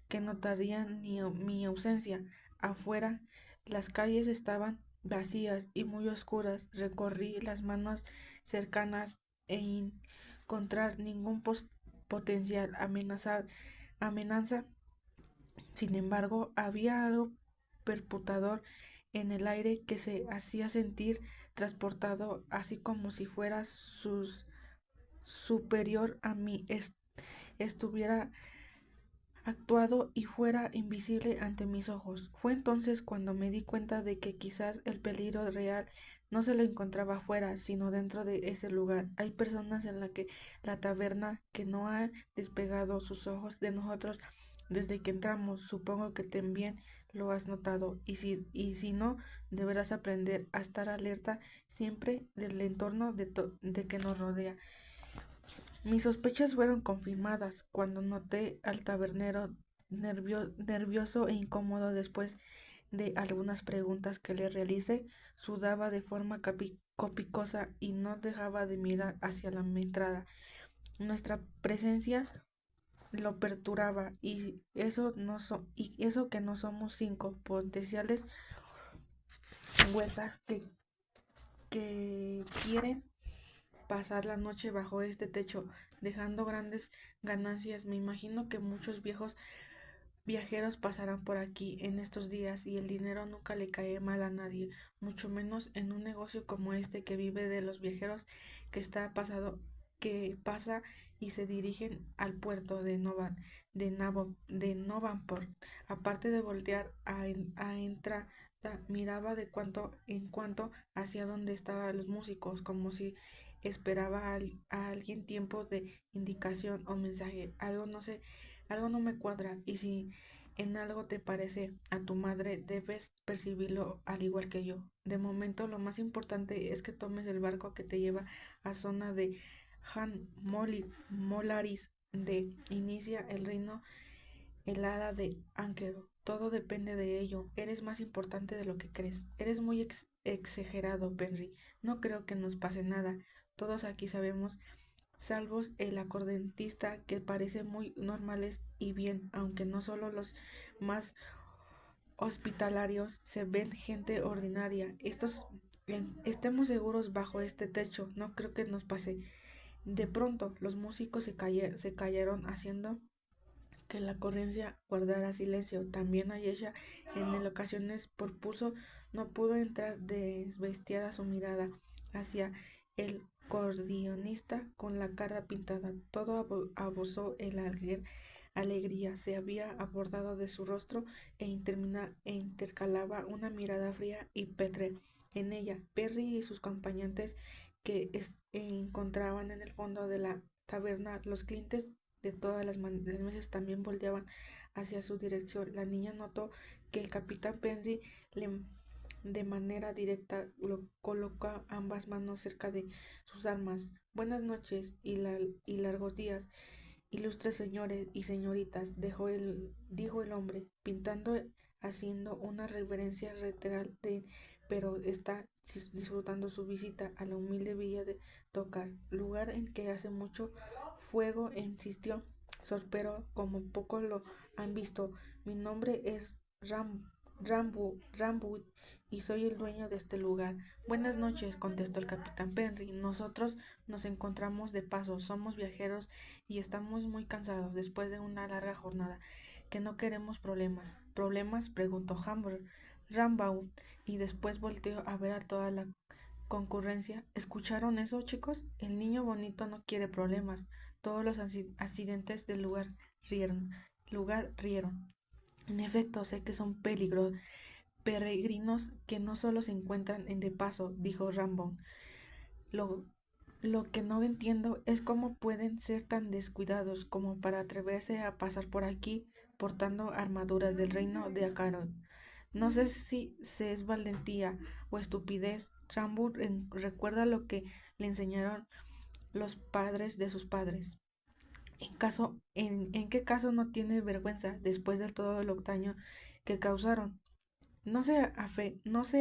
que notarían mi ausencia. Afuera, las calles estaban vacías y muy oscuras. Recorrí las manos cercanas e encontrar ningún potencial amenaza. Sin embargo, había algo perputador en el aire que se hacía sentir transportado, así como si fuera superior a mí estuviera actuado y fuera invisible ante mis ojos. Fue entonces cuando me di cuenta de que quizás el peligro real no se lo encontraba afuera, sino dentro de ese lugar. Hay personas en la taberna que no han despegado sus ojos de nosotros desde que entramos. Supongo que también lo has notado, y si no, deberás aprender a estar alerta siempre del entorno de que nos rodea. Mis sospechas fueron confirmadas cuando noté al tabernero nervioso e incómodo después de algunas preguntas que le realicé, sudaba de forma copicosa y no dejaba de mirar hacia la entrada. Nuestra presencia lo perturbaba y eso que no somos 5 potenciales huecas que quieren pasar la noche bajo este techo, dejando grandes ganancias. Me imagino que muchos viejos viajeros pasarán por aquí en estos días y el dinero nunca le cae mal a nadie, mucho menos en un negocio como este que vive de los viajeros que pasa y se dirigen al puerto de Novanport. Aparte de voltear a entrada, miraba de cuanto en cuanto hacia donde estaban los músicos, como si esperaba a alguien tiempo de indicación o mensaje. Algo no me cuadra, y si en algo te parece a tu madre, debes percibirlo al igual que yo. De momento, lo más importante es que tomes el barco que te lleva a zona de Molaris, de inicia el reino helada de Ángelo. Todo depende de ello. Eres más importante de lo que crees. Eres muy exagerado, Penry. No creo que nos pase nada. Todos aquí sabemos, salvo el acordeonista, que parece muy normales y bien, aunque no solo los más hospitalarios se ven gente ordinaria. Estemos seguros bajo este techo. No creo que nos pase. De pronto, los músicos se callaron, haciendo que la correncia guardara silencio. También Ayesha en ocasiones por pulso no pudo entrar desbestiada su mirada hacia el acordeonista con la cara pintada. Todo abusó el alegría se había abordado de su rostro intercalaba una mirada fría y pétrea en ella. Perry y sus acompañantes encontraban en el fondo de la taberna. Los clientes de todas las mesas también volteaban hacia su dirección. La niña notó que el capitán Penry de manera directa colocó ambas manos cerca de sus armas. Buenas noches y largos días, ilustres señores y señoritas, dijo el hombre, haciendo una reverencia reiteral pero está disfrutando su visita a la humilde villa de Tocar, lugar en que hace mucho fuego, insistió Sorpero, como pocos lo han visto. Mi nombre es Ramwood y soy el dueño de este lugar. Buenas noches, contestó el capitán Penry. Nosotros nos encontramos de paso, somos viajeros y estamos muy cansados después de una larga jornada, que no queremos problemas. ¿Problemas?, preguntó Rambaud, y después volteó a ver a toda la concurrencia. ¿Escucharon eso, chicos? El niño bonito no quiere problemas. Todos los accidentes del lugar rieron. En efecto, sé que son peregrinos que no solo se encuentran en de paso, dijo Rambo. Lo, lo que no entiendo es cómo pueden ser tan descuidados como para atreverse a pasar por aquí portando armaduras del reino de Acaron. No sé si se es valentía o estupidez. Rambo recuerda lo que le enseñaron los padres de sus padres. ¿En qué caso no tiene vergüenza después de todo el daño que causaron? No sé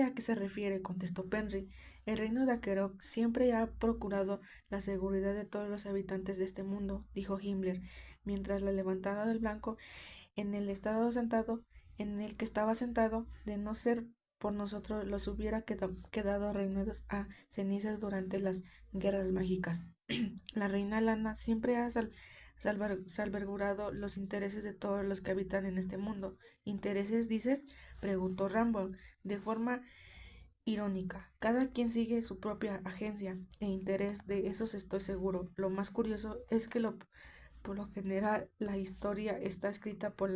a qué se refiere, contestó Penry. El reino de Akerok siempre ha procurado la seguridad de todos los habitantes de este mundo, dijo Himmler, mientras la levantada del blanco en el estado sentado, en el que estaba sentado, de no ser por nosotros, los hubiera quedado reunidos a cenizas durante las guerras mágicas. La reina Lana siempre ha salvaguardado los intereses de todos los que habitan en este mundo. ¿Intereses, dices?, preguntó Rambo, de forma irónica. Cada quien sigue su propia agencia e interés, de eso estoy seguro. Lo más curioso es que por lo general la historia está escrita por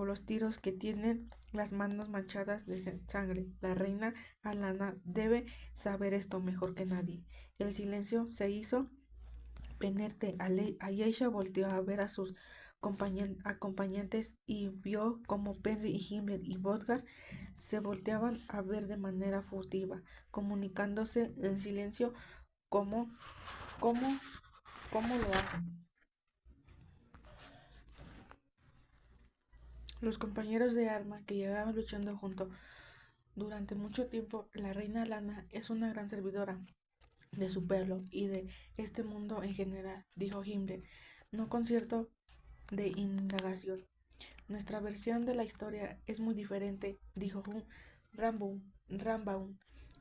los tiros que tienen las manos manchadas de sangre. La reina Alana debe saber esto mejor que nadie. El silencio se hizo penerte. Ayesha volteó a ver a sus acompañantes y vio como Penry y Himmler y Bodgar se volteaban a ver de manera furtiva, comunicándose en silencio como, como, como lo hacen. Los compañeros de arma que llevaban luchando junto durante mucho tiempo, la reina Lana es una gran servidora de su pueblo y de este mundo en general, dijo Himmler, no con cierto de indagación. Nuestra versión de la historia es muy diferente, dijo Rambaum.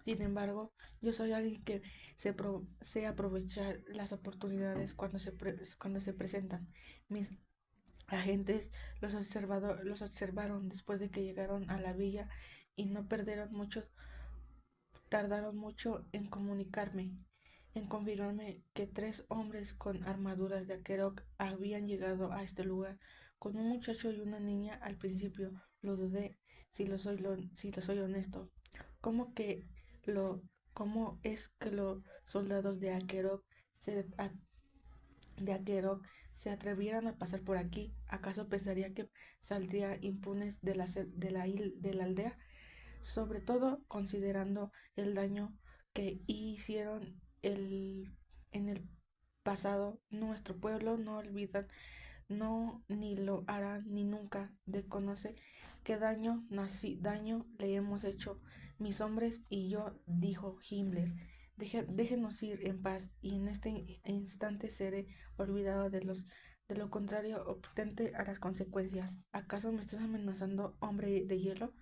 Sin embargo, yo soy alguien que sé aprovechar las oportunidades cuando se presentan. Mis agentes los observaron después de que llegaron a la villa y no tardaron mucho en confirmarme que 3 hombres con armaduras de Akerok habían llegado a este lugar con un muchacho y una niña. Al principio lo dudé, si lo soy honesto. ¿Cómo que lo, cómo es que los soldados se, a- de Akerok se atrevieran a pasar por aquí? ¿Acaso pensaría que saldría impunes de la aldea? Sobre todo considerando el daño que hicieron en el pasado. Nuestro pueblo no olvida, no ni lo hará ni nunca. Desconoce qué daño le hemos hecho mis hombres y yo, dijo Himmler. Déjenos ir en paz y en este instante seré olvidado de lo contrario, obstante a las consecuencias. ¿Acaso me estás amenazando, hombre de hielo?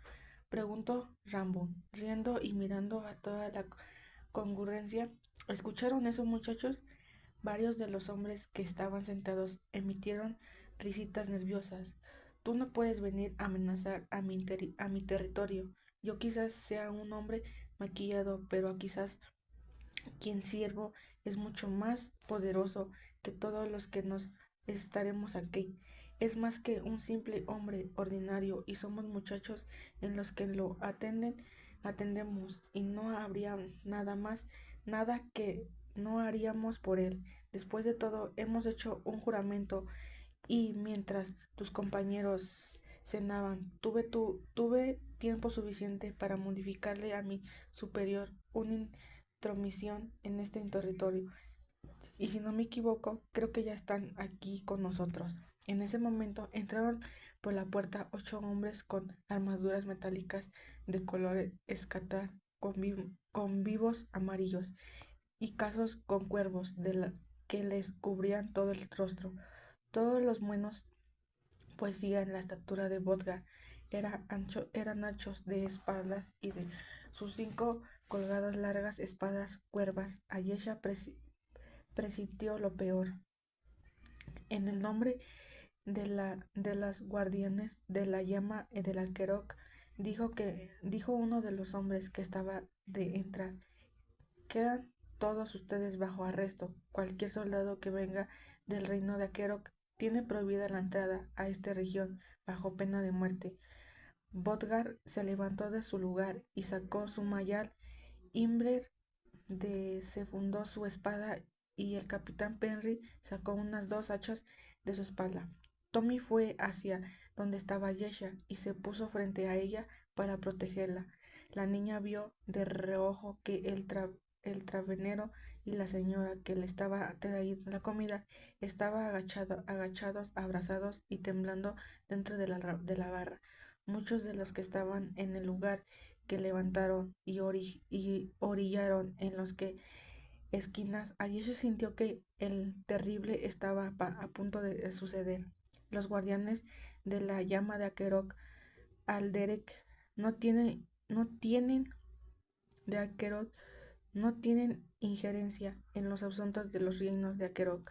Preguntó Rambo, riendo y mirando a toda la concurrencia. ¿Escucharon eso, muchachos? Varios de los hombres que estaban sentados emitieron risitas nerviosas. Tú no puedes venir a amenazar a mi territorio. Yo quizás sea un hombre maquillado, pero quizás quien sirvo es mucho más poderoso que todos los que nos estaremos aquí. Es más que un simple hombre ordinario y somos muchachos en los que atendemos y no habría nada que no haríamos por él. Después de todo, hemos hecho un juramento y mientras tus compañeros cenaban, tuve tiempo suficiente para modificarle a mi superior una intromisión en este territorio. Y si no me equivoco, creo que ya están aquí con nosotros. En ese momento entraron por la puerta 8 hombres con armaduras metálicas de color escarlata con vivos amarillos y cascos con cuervos que les cubrían todo el rostro. Todos los buenos poesía. La estatura de Bodgar eran anchos de espaldas y de sus 5 colgadas largas espadas curvas. Ayesha presintió lo peor. En el nombre de las guardianes de la llama del Alqueroc, dijo uno de los hombres que estaba de entrar, quedan todos ustedes bajo arresto. Cualquier soldado que venga del reino de Akerok tiene prohibida la entrada a esta región bajo pena de muerte. Bodgar se levantó de su lugar y sacó su mayal. Imber se fundó su espada y el capitán Penry sacó unas 2 hachas de su espalda. Tommy fue hacia donde estaba Yesha y se puso frente a ella para protegerla. La niña vio de reojo que el tabernego y la señora que le estaba trayendo la comida estaban agachados, abrazados y temblando dentro de la barra. Muchos de los que estaban en el lugar que levantaron y orillaron en los que esquinas. Allí se sintió que el terrible estaba a punto de suceder. Los guardianes de la llama de Akerok Alderek no tienen de Akerok no tienen injerencia en los asuntos de los reinos de Akerok,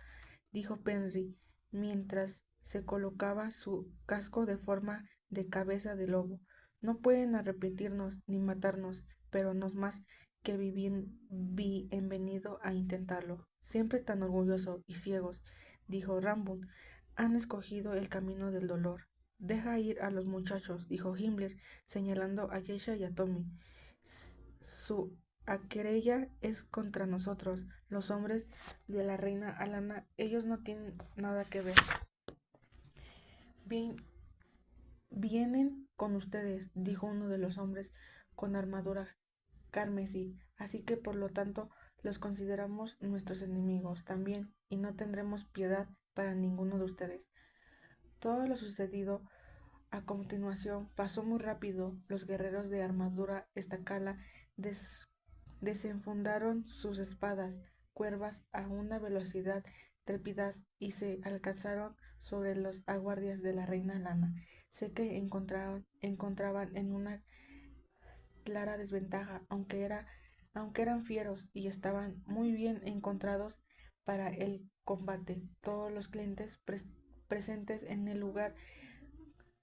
dijo Penry, mientras se colocaba su casco de forma de cabeza de lobo. No pueden arrepentirnos ni matarnos, pero nos más que bienvenido a intentarlo. Siempre tan orgulloso y ciegos, dijo Rambun, han escogido el camino del dolor. Deja ir a los muchachos, dijo Himmler, señalando a Yesha y a Tommy. Su querella es contra nosotros, los hombres de la reina Alana. Ellos no tienen nada que ver. Bien, vienen con ustedes, dijo uno de los hombres con armadura carmesí, así que por lo tanto los consideramos nuestros enemigos también y no tendremos piedad para ninguno de ustedes. Todo lo sucedido A continuación pasó muy rápido. Los guerreros de armadura estacada desenfundaron sus espadas curvas a una velocidad trepidaz y se alcanzaron sobre los aguardias de la reina Lana. Sé que encontraban en una clara desventaja, aunque eran fieros y estaban muy bien encontrados para el combate. Todos los clientes presentes en el lugar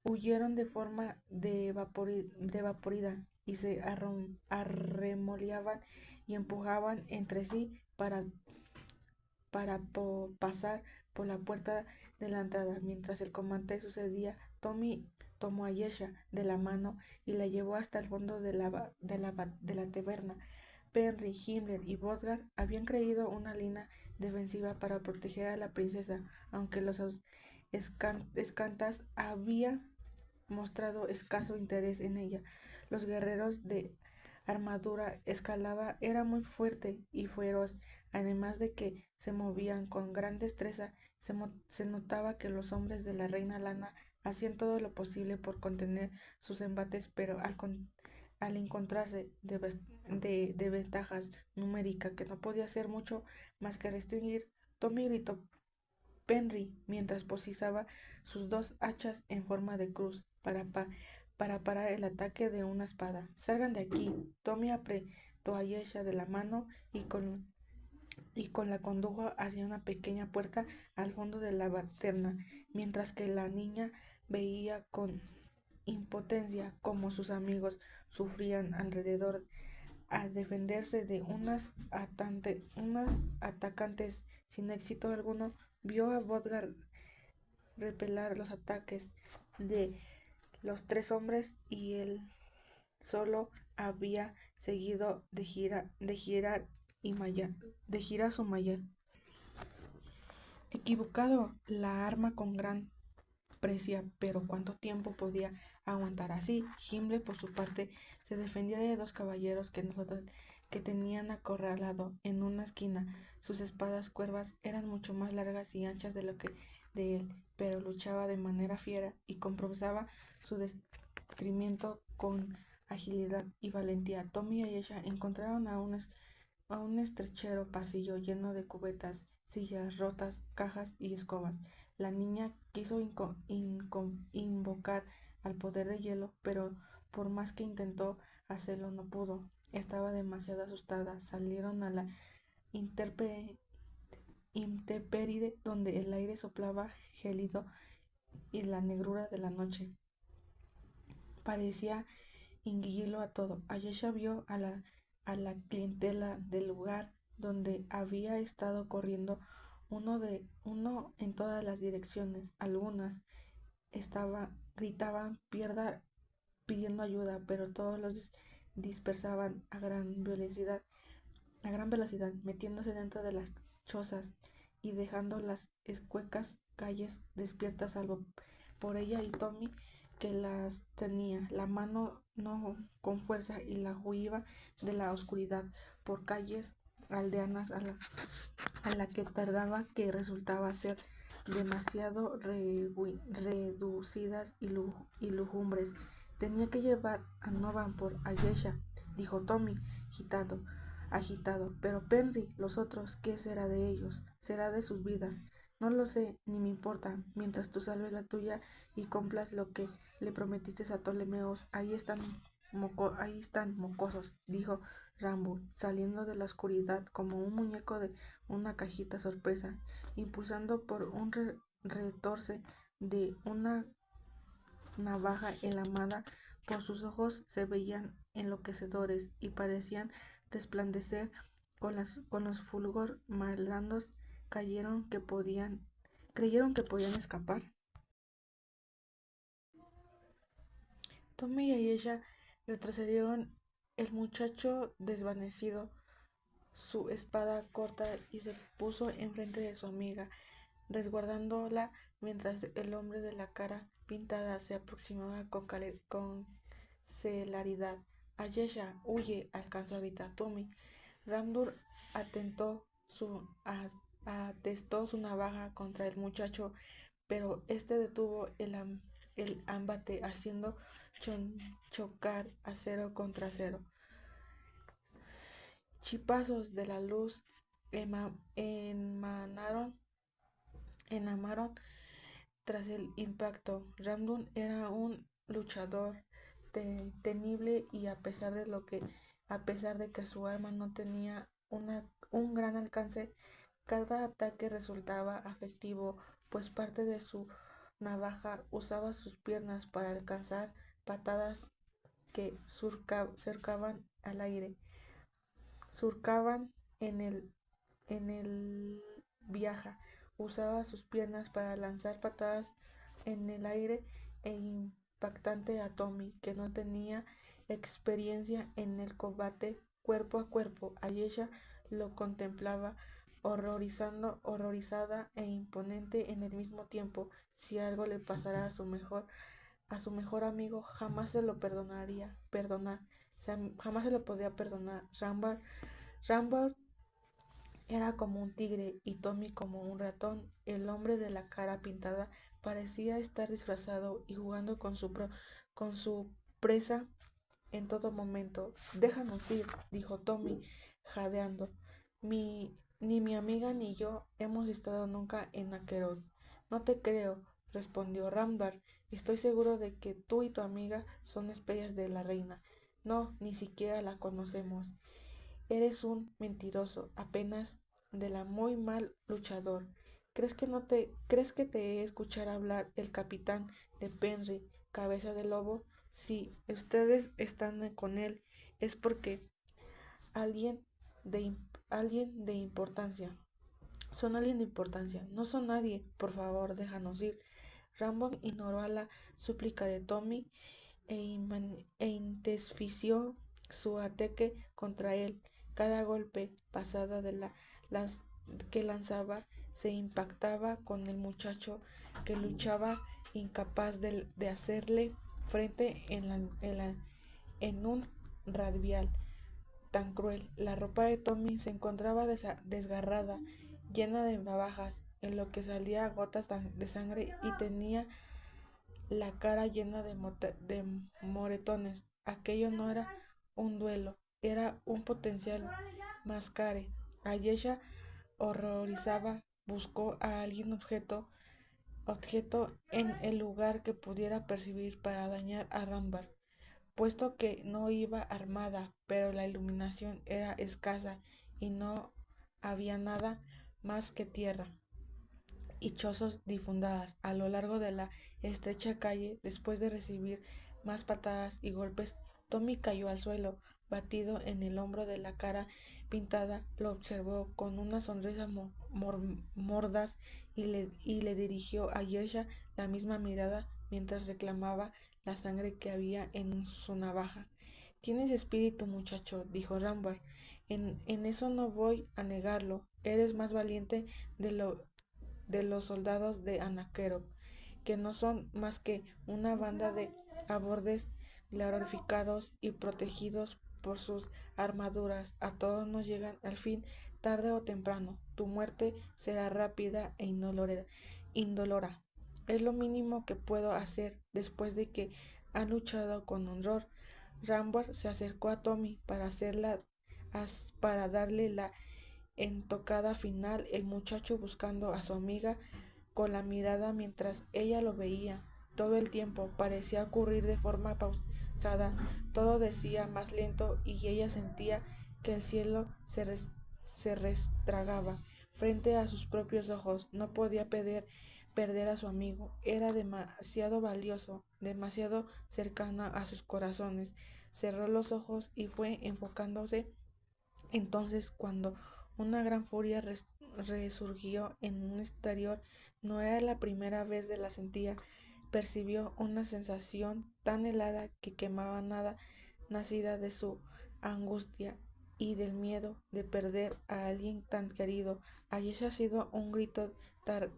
huyeron de forma vaporida y se arremoliaban y empujaban entre sí para pasar por la puerta de la entrada. Mientras el combate sucedía, Tommy tomó a Yesha de la mano y la llevó hasta el fondo de la taberna. Penry, Himmler y Bodgar habían creado una línea defensiva para proteger a la princesa, aunque los escantas habían mostrado escaso interés en ella. Los guerreros de armadura escalada era muy fuerte y feroz, además de que se movían con gran destreza. Se notaba que los hombres de la reina Lana hacían todo lo posible por contener sus embates, pero al encontrarse de ventajas numéricas que no podía hacer mucho más que restringir, Tommy gritó Penry mientras posizaba sus dos hachas en forma de cruz para parar el ataque de una espada. «Salgan de aquí». Tommy apretó a Yesha de la mano y con la condujo hacia una pequeña puerta al fondo de la taberna, mientras que la niña veía con impotencia cómo sus amigos sufrían alrededor a defenderse de unas atacantes sin éxito alguno. Vio a Bodgar repeler los ataques de los tres hombres y él solo había seguido de girar su malla. Equivocado la arma con gran precia, pero ¿cuánto tiempo podía aguantar así? Himmler, por su parte, se defendía de dos caballeros que tenían acorralado en una esquina. Sus espadas curvas eran mucho más largas y anchas de lo que de él, pero luchaba de manera fiera y compensaba su detrimento con agilidad y valentía. Tommy y ella encontraron a un estrechero pasillo lleno de cubetas, sillas rotas, cajas y escobas. La niña quiso invocar al poder de hielo, pero por más que intentó hacerlo no pudo. Estaba demasiado asustada. Salieron a la intemperie donde el aire soplaba gélido y la negrura de la noche parecía engullirlo a todo. Ayesha vio a la clientela del lugar donde había estado corriendo uno en todas las direcciones. Algunas gritaban pidiendo ayuda, pero todos los dispersaban a gran velocidad, metiéndose dentro de las chozas y dejando las escuecas calles despiertas, salvo por ella y Tommy, que las tenía la mano no con fuerza y la huía de la oscuridad por calles aldeanas a la que tardaba que resultaba ser demasiado reducidas y lúgubres. Tenía que llevar a Novan por Ayesha, dijo Tommy, agitado. Pero Penry, los otros, ¿qué será de ellos? ¿Será de sus vidas? No lo sé, ni me importa. Mientras tú salves la tuya y cumplas lo que le prometiste a Ptolomeos, ahí están mocosos, dijo Rambo, saliendo de la oscuridad como un muñeco de una cajita sorpresa, impulsando por un retorce de una navaja enlamada. Por sus ojos se veían enloquecedores y parecían resplandecer con los fulgor malandros. Creyeron que podían escapar. Tommy y ella retrocedieron, el muchacho desvanecido su espada corta y se puso enfrente de su amiga, resguardándola mientras el hombre de la cara pintada se aproximaba con celeridad. «Ayesha, huye», alcanzó a gritar Tommy. Ramdur atestó su navaja contra el muchacho, pero este detuvo el ámbate haciendo chocar acero contra acero. Chipazos de la luz enamaron tras el impacto. Ramdun era un luchador temible y a pesar de que su arma no tenía un gran alcance, cada ataque resultaba efectivo, pues parte de su navaja usaba sus piernas para alcanzar patadas que surcaban al aire, surcaban en el viaje. Usaba sus piernas para lanzar patadas en el aire e impactante a Tommy, que no tenía experiencia en el combate cuerpo a cuerpo. Ayesha lo contemplaba horrorizada e imponente en el mismo tiempo. Si algo le pasara a su mejor amigo, jamás se lo jamás se lo podía perdonar. Rambar era como un tigre y Tommy como un ratón. El hombre de la cara pintada parecía estar disfrazado y jugando con su presa en todo momento. Déjanos ir, dijo Tommy, jadeando. Ni mi amiga ni yo hemos estado nunca en Akerot. No te creo, respondió Rambar. Estoy seguro de que tú y tu amiga son espías de la reina. No, ni siquiera la conocemos. Eres un mentiroso, apenas de la muy mal luchador. ¿Crees que te escuchar hablar el capitán de Penry, cabeza de lobo? Si ustedes están con él, es porque alguien alguien de importancia. Son alguien de importancia. No son nadie. Por favor, déjanos ir. Rambo ignoró a la súplica de Tommy e intensificó su ataque contra él. Cada golpe pasada que lanzaba se impactaba con el muchacho que luchaba, incapaz de hacerle frente en un radial tan cruel. La ropa de Tommy se encontraba desgarrada, llena de navajas, en lo que salía gotas de sangre y tenía la cara llena de moretones. Aquello no era un duelo, era un potencial mascare. Ayesha, horrorizada, buscó a algún objeto en el lugar que pudiera percibir para dañar a Rambar, puesto que no iba armada, pero la iluminación era escasa y no había nada más que tierra y chozos difundadas a lo largo de la estrecha calle. Después de recibir más patadas y golpes, Tommy cayó al suelo, batido en el hombro de la cara pintada. Lo observó con una sonrisa mordaz y le dirigió a Yesha la misma mirada mientras reclamaba la sangre que había en su navaja. Tienes espíritu, muchacho, dijo Rambar. En eso no voy a negarlo. Eres más valiente de los soldados de Anaquero, que no son más que una banda de abordes glorificados y protegidos por sus armaduras. A todos nos llegan al fin, tarde o temprano. Tu muerte será rápida e indolora. Es lo mínimo que puedo hacer después de que han luchado con honor. Rambar se acercó a Tommy para darle la entocada final. El muchacho buscando a su amiga con la mirada mientras ella lo veía. Todo el tiempo parecía ocurrir de forma pausada, todo decía más lento y ella sentía que el cielo se restragaba frente a sus propios ojos. No podía perder a su amigo, era demasiado valioso, demasiado cercano a sus corazones. Cerró los ojos y fue enfocándose. Entonces, cuando una gran furia resurgió en un exterior, no era la primera vez que la sentía. Percibió una sensación tan helada que quemaba nada, nacida de su angustia y del miedo de perder a alguien tan querido. Había sido un grito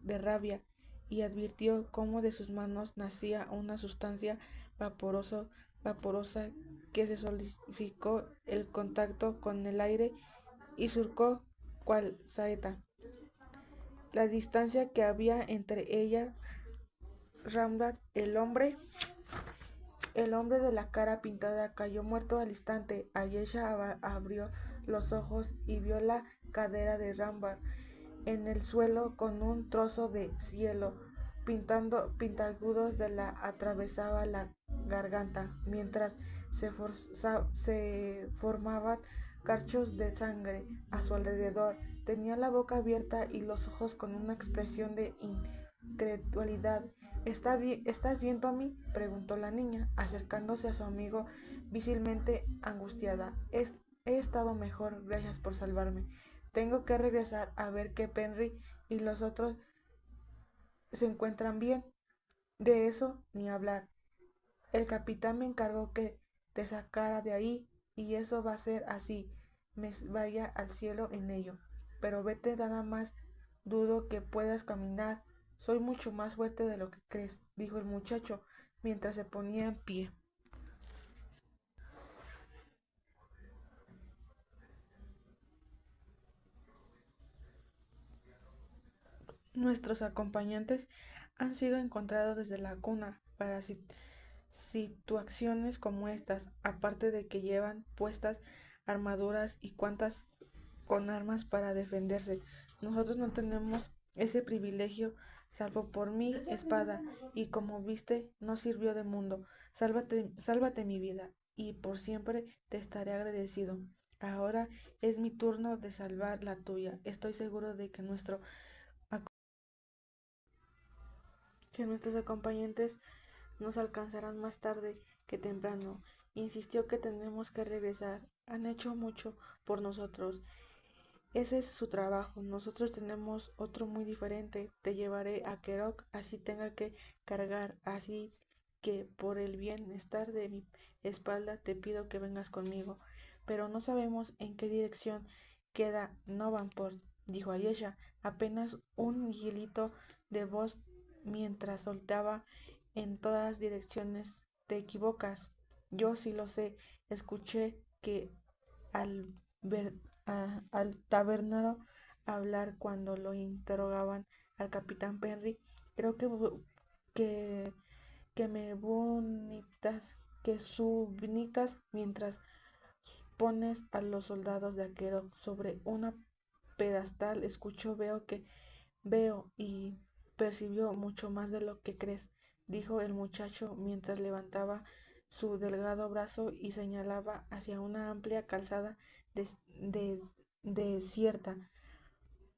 de rabia y advirtió cómo de sus manos nacía una sustancia vaporosa que se solidificó el contacto con el aire y surcó cual saeta la distancia que había entre ella Ramdar, el hombre de la cara pintada, cayó muerto al instante. Ayesha abrió los ojos y vio la cadera de Rambar en el suelo con un trozo de cielo pintagudos de la atravesaba la garganta, mientras se formaban carchos de sangre a su alrededor. Tenía la boca abierta y los ojos con una expresión de incredulidad. ¿Estás bien, Tommy?, preguntó la niña, acercándose a su amigo visiblemente angustiada. He estado mejor, gracias por salvarme. Tengo que regresar a ver que Penry y los otros se encuentran bien. De eso ni hablar. El capitán me encargó que te sacara de ahí y eso va a ser así. Me vaya al cielo en ello. Pero vete nada más. Dudo que puedas caminar. Soy mucho más fuerte de lo que crees, dijo el muchacho mientras se ponía en pie. Nuestros acompañantes han sido encontrados desde la cuna para situaciones como estas, aparte de que llevan puestas armaduras y cuantas con armas para defenderse. Nosotros no tenemos ese privilegio, salvo por mi espada, y como viste, no sirvió de mundo. Sálvate mi vida, y por siempre te estaré agradecido. Ahora es mi turno de salvar la tuya. Estoy seguro de que nuestros acompañantes nos alcanzarán más tarde que temprano. Insistió que tenemos que regresar. Han hecho mucho por nosotros. Ese es su trabajo. Nosotros tenemos otro muy diferente. Te llevaré a Kerok, así tenga que cargar. Así que por el bienestar de mi espalda te pido que vengas conmigo. Pero no sabemos en qué dirección queda Novanport, dijo Ayesha, apenas un hilito de voz mientras soltaba en todas direcciones. Te equivocas. Yo sí lo sé. Escuché que al ver al tabernero hablar cuando lo interrogaban al capitán Penry. Creo que, que me bonitas, que subnitas mientras pones a los soldados de Aquero sobre una pedestal. Escucho, veo y percibió mucho más de lo que crees, dijo el muchacho mientras levantaba su delgado brazo y señalaba hacia una amplia calzada des- des- desierta.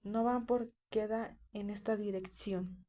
No van por queda en esta dirección.